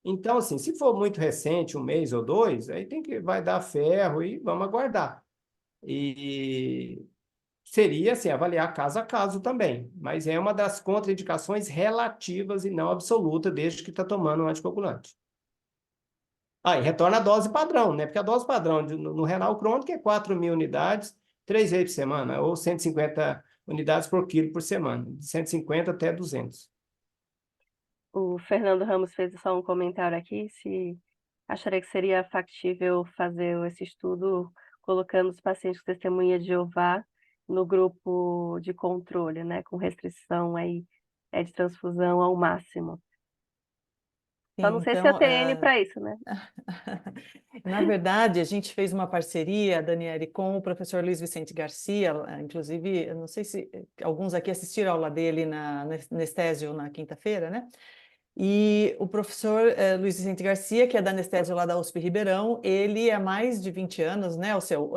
Speaker 3: Então, assim, se for muito recente, 1 mês ou 2, aí vai dar ferro e vamos aguardar. E seria assim, avaliar caso a caso também, mas é uma das contraindicações relativas e não absoluta, desde que está tomando um anticoagulante. E retorna a dose padrão, né? Porque a dose padrão no renal crônico é 4.000 unidades, 3 vezes por semana, ou 150 unidades por quilo por semana, de 150 até 200.
Speaker 1: O Fernando Ramos fez só um comentário aqui, se acharia que seria factível fazer esse estudo colocando os pacientes com testemunha de Jeová no grupo de controle, né, com restrição aí de transfusão ao máximo. Só
Speaker 2: Sim,
Speaker 1: não sei se eu
Speaker 2: então,
Speaker 1: tenho N para isso, né?
Speaker 2: na verdade, a gente fez uma parceria, Daniele, com o professor Luiz Vicente Garcia, inclusive, eu não sei se alguns aqui assistiram a aula dele na anestésio na quinta-feira, né? E o professor Luiz Vicente Garcia, que é da anestésio lá da USP Ribeirão, ele há mais de 20 anos, né,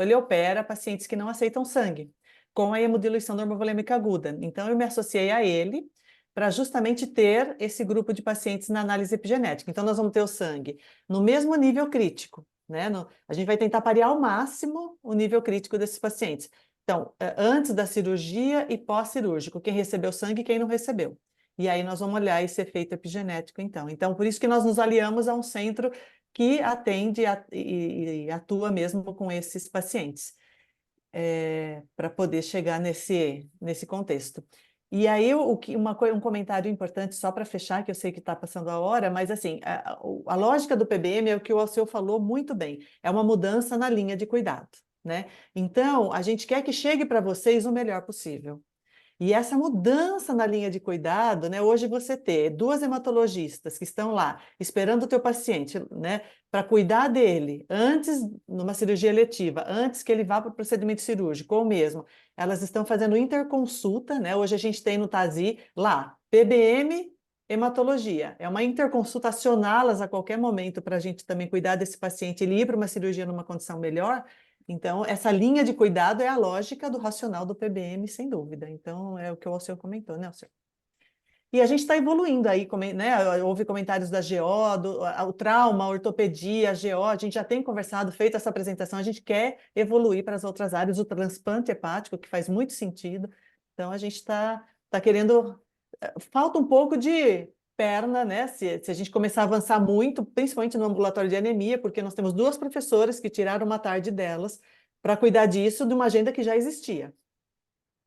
Speaker 2: ele opera pacientes que não aceitam sangue, com a hemodiluição normovolêmica aguda. Então, eu me associei a ele para justamente ter esse grupo de pacientes na análise epigenética. Então, nós vamos ter o sangue no mesmo nível crítico, né? A gente vai tentar parear ao máximo o nível crítico desses pacientes. Então, antes da cirurgia e pós-cirúrgico, quem recebeu sangue e quem não recebeu. E aí nós vamos olhar esse efeito epigenético, então. Então, por isso que nós nos aliamos a um centro que atende e atua mesmo com esses pacientes, para poder chegar nesse contexto. E aí, um comentário importante, só para fechar, que eu sei que está passando a hora, mas assim, a lógica do PBM é o que o Alceu falou muito bem, é uma mudança na linha de cuidado, né? Então, a gente quer que chegue para vocês o melhor possível. E essa mudança na linha de cuidado, né? Hoje você ter 2 hematologistas que estão lá esperando o teu paciente, né, para cuidar dele antes, numa cirurgia eletiva, antes que ele vá para o procedimento cirúrgico, ou mesmo, elas estão fazendo interconsulta, né? Hoje a gente tem no TASI lá, PBM, hematologia. É uma interconsultacioná-las a qualquer momento para a gente também cuidar desse paciente, ele ir para uma cirurgia numa condição melhor. Então, essa linha de cuidado é a lógica do racional do PBM, sem dúvida. Então, é o que o Alceu comentou, né, Alceu? E a gente está evoluindo aí, né? Houve comentários da GO, o trauma, a ortopedia, a GO, a gente já tem conversado, feito essa apresentação, a gente quer evoluir para as outras áreas, o transplante hepático, que faz muito sentido. Então, a gente está querendo... Falta um pouco de perna, né? Se a gente começar a avançar muito, principalmente no ambulatório de anemia, porque nós temos 2 professoras que tiraram uma tarde delas para cuidar disso de uma agenda que já existia.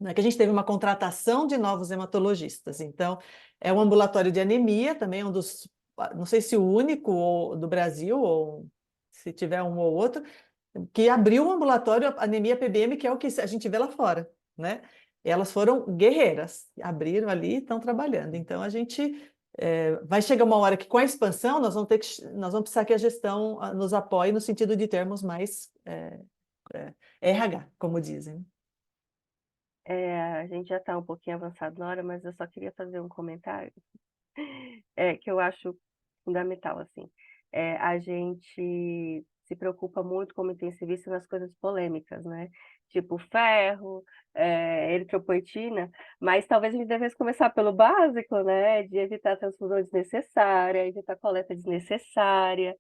Speaker 2: Não é que a gente teve uma contratação de novos hematologistas. Então, é um ambulatório de anemia, também um dos, não sei se o único do Brasil, ou se tiver um ou outro, que abriu um ambulatório anemia PBM, que é o que a gente vê lá fora, né? Elas foram guerreiras, abriram ali e estão trabalhando. Então, a gente vai chegar uma hora que, com a expansão, nós vamos precisar que a gestão nos apoie no sentido de termos mais RH, como dizem.
Speaker 1: A gente já está um pouquinho avançado na hora, mas eu só queria fazer um comentário que eu acho fundamental, assim. A gente se preocupa muito como intensivista nas coisas polêmicas, né? Tipo ferro, eritropoetina, mas talvez a gente devesse começar pelo básico, né? De evitar transfusão desnecessária, evitar coleta desnecessária.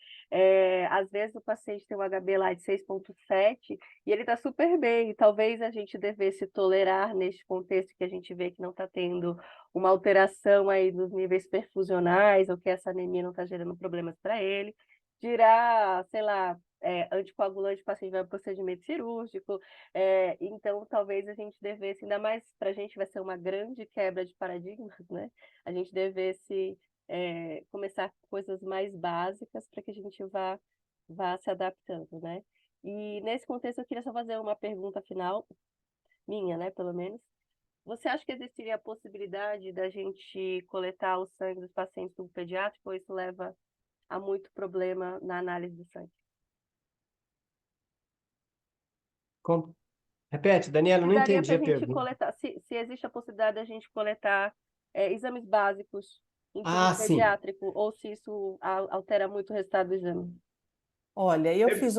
Speaker 1: Às vezes o paciente tem um HB lá de 6,7 e ele está super bem. Talvez a gente devesse tolerar neste contexto que a gente vê que não está tendo uma alteração aí dos níveis perfusionais, ou que essa anemia não está gerando problemas para ele, tirar, sei lá, anticoagulante, o paciente vai para procedimento cirúrgico, então talvez a gente devesse, ainda mais para a gente vai ser uma grande quebra de paradigmas, né? A gente devesse começar com coisas mais básicas para que a gente vá se adaptando, né? E nesse contexto eu queria só fazer uma pergunta final, minha, né, pelo menos. Você acha que existiria a possibilidade da gente coletar o sangue dos pacientes do pediátrico, ou isso leva a muito problema na análise do sangue?
Speaker 3: Repete, Daniela, eu não
Speaker 1: Daria
Speaker 3: entendi
Speaker 1: para a
Speaker 3: a
Speaker 1: gente
Speaker 3: pergunta.
Speaker 1: coletar, se existe a possibilidade da gente coletar exames básicos em tubo
Speaker 3: Ah, sim.
Speaker 1: pediátrico, ou se isso altera muito o resultado do exame?
Speaker 2: Olha, eu fiz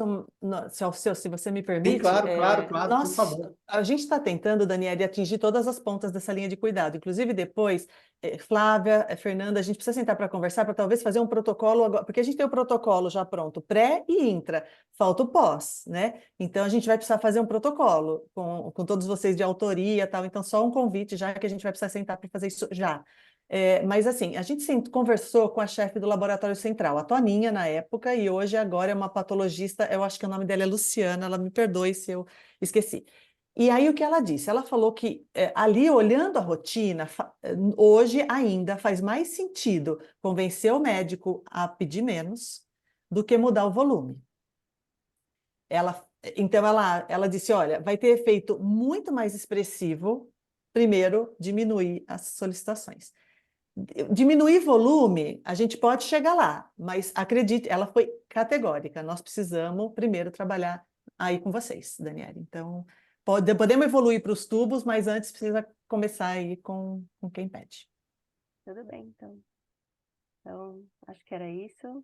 Speaker 2: se você me
Speaker 3: Sim,
Speaker 2: permite,
Speaker 3: claro, claro, claro, por favor.
Speaker 2: a gente está tentando, Daniela, atingir todas as pontas dessa linha de cuidado. Inclusive, depois, Flávia, Fernanda, a gente precisa sentar para conversar, para talvez fazer um protocolo agora, porque a gente tem o protocolo já pronto, pré e intra, falta o pós, né? Então, a gente vai precisar fazer um protocolo com todos vocês de autoria e tal. Então, só um convite, já que a gente vai precisar sentar para fazer isso já. Mas assim, a gente conversou com a chefe do Laboratório Central, a Toninha na época, e hoje agora é uma patologista, eu acho que o nome dela é Luciana, ela me perdoe se eu esqueci. E aí o que ela disse? Ela falou que ali, olhando a rotina, hoje ainda faz mais sentido convencer o médico a pedir menos do que mudar o volume. Então ela disse, olha, vai ter efeito muito mais expressivo, primeiro, diminuir as solicitações. Diminuir volume, a gente pode chegar lá, mas acredite, ela foi categórica. Nós precisamos primeiro trabalhar aí com vocês, Daniela. Então, podemos evoluir para os tubos, mas antes precisa começar aí com quem pede.
Speaker 1: Tudo bem, então. Então, acho que era isso. Não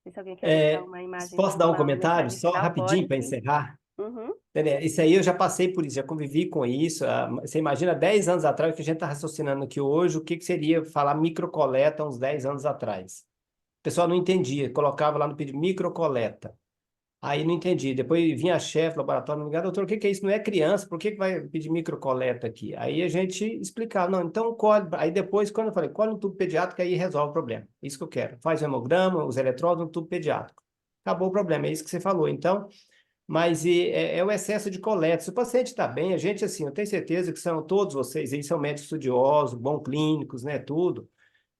Speaker 1: sei se alguém quer deixar uma imagem
Speaker 3: Posso dar um
Speaker 1: uma
Speaker 3: comentário
Speaker 1: mensagem
Speaker 3: só
Speaker 1: final,
Speaker 3: rapidinho
Speaker 1: pode
Speaker 3: para
Speaker 1: sim.
Speaker 3: encerrar?
Speaker 1: Uhum.
Speaker 3: Isso aí eu já passei por isso, já convivi com isso. Você imagina 10 anos atrás, o que a gente está raciocinando aqui hoje, o que seria falar microcoleta uns 10 anos atrás? O pessoal não entendia, colocava lá no pedido microcoleta. Aí não entendi. Depois vinha a chefe do laboratório, me ligava, doutor, o que é isso? Não é criança, por que vai pedir microcoleta aqui? Aí a gente explicava, não, então colhe. Aí depois, quando eu falei, colhe no tubo pediátrico, aí resolve o problema. Isso que eu quero. Faz o hemograma, os eletródos no tubo pediátrico. Acabou o problema, é isso que você falou. Então, mas é o excesso de coleta. Se o paciente está bem, a gente, assim, eu tenho certeza que são todos vocês aí, são médicos estudiosos, bons clínicos, né, tudo.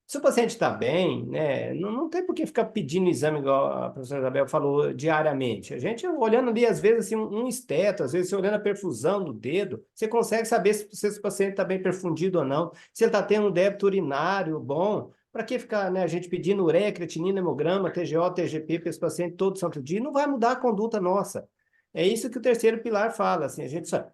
Speaker 3: Se o paciente está bem, né, não tem por que ficar pedindo exame, igual a professora Isabel falou, diariamente. A gente olhando ali, às vezes, assim, um esteto, às vezes, você olhando a perfusão do dedo, você consegue saber se esse paciente está bem perfundido ou não, se ele está tendo um débito urinário bom. Para que ficar, né, a gente pedindo ureia, creatinina, hemograma, TGO, TGP para esse paciente todo santo dia? Não vai mudar a conduta nossa. É isso que o terceiro pilar fala, assim, a gente só...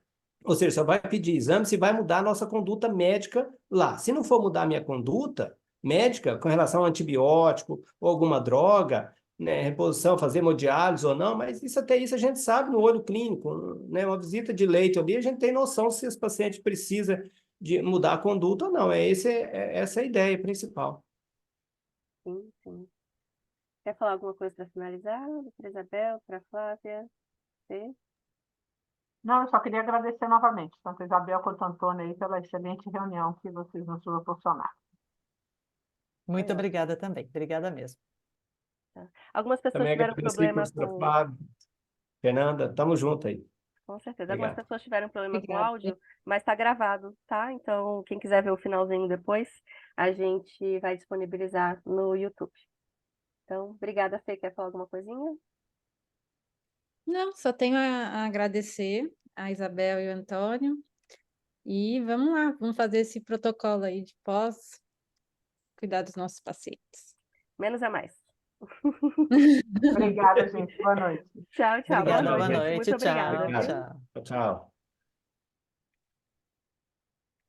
Speaker 3: Ou seja, só vai pedir exame se vai mudar a nossa conduta médica lá. Se não for mudar a minha conduta médica com relação ao antibiótico ou alguma droga, né, reposição, fazer hemodiálise ou não, mas isso até isso a gente sabe no olho clínico, né, uma visita de leito ali, a gente tem noção se esse paciente precisa de mudar a conduta ou não. Essa é a ideia principal.
Speaker 1: Sim, sim. Quer falar alguma coisa para finalizar, doutora Isabel, para Flávia? Você?
Speaker 4: Não, eu só queria agradecer novamente, tanto a Isabel quanto a Antônia, aí, pela excelente reunião que vocês nos proporcionaram.
Speaker 2: Muito
Speaker 1: Foi ótimo.
Speaker 2: obrigada também, obrigada mesmo.
Speaker 1: Tá. Algumas pessoas
Speaker 3: Também
Speaker 1: tiveram
Speaker 3: agradeço aí,
Speaker 1: problema
Speaker 3: professora
Speaker 1: com...
Speaker 3: Flávia, Fernanda, tamo junto aí.
Speaker 1: Com certeza. Algumas
Speaker 3: Obrigado.
Speaker 1: pessoas tiveram problema com o
Speaker 5: Obrigada.
Speaker 1: áudio, mas está gravado, tá? Então, quem quiser ver o finalzinho depois, a gente vai disponibilizar no YouTube. Então, obrigada, Fê. Quer falar alguma coisinha?
Speaker 5: Não, só tenho a agradecer a Isabel e o Antônio. E vamos lá, vamos fazer esse protocolo aí de pós, cuidar dos nossos pacientes.
Speaker 1: Menos a mais.
Speaker 4: Obrigada, gente. Boa noite.
Speaker 1: Tchau, tchau. Boa
Speaker 2: Obrigada,
Speaker 3: Tchau,
Speaker 2: boa
Speaker 1: noite.
Speaker 3: gente.
Speaker 2: noite,
Speaker 1: Muito obrigada,
Speaker 2: tchau,
Speaker 1: viu?
Speaker 3: Obrigado.
Speaker 2: tchau.
Speaker 3: Tchau, tchau.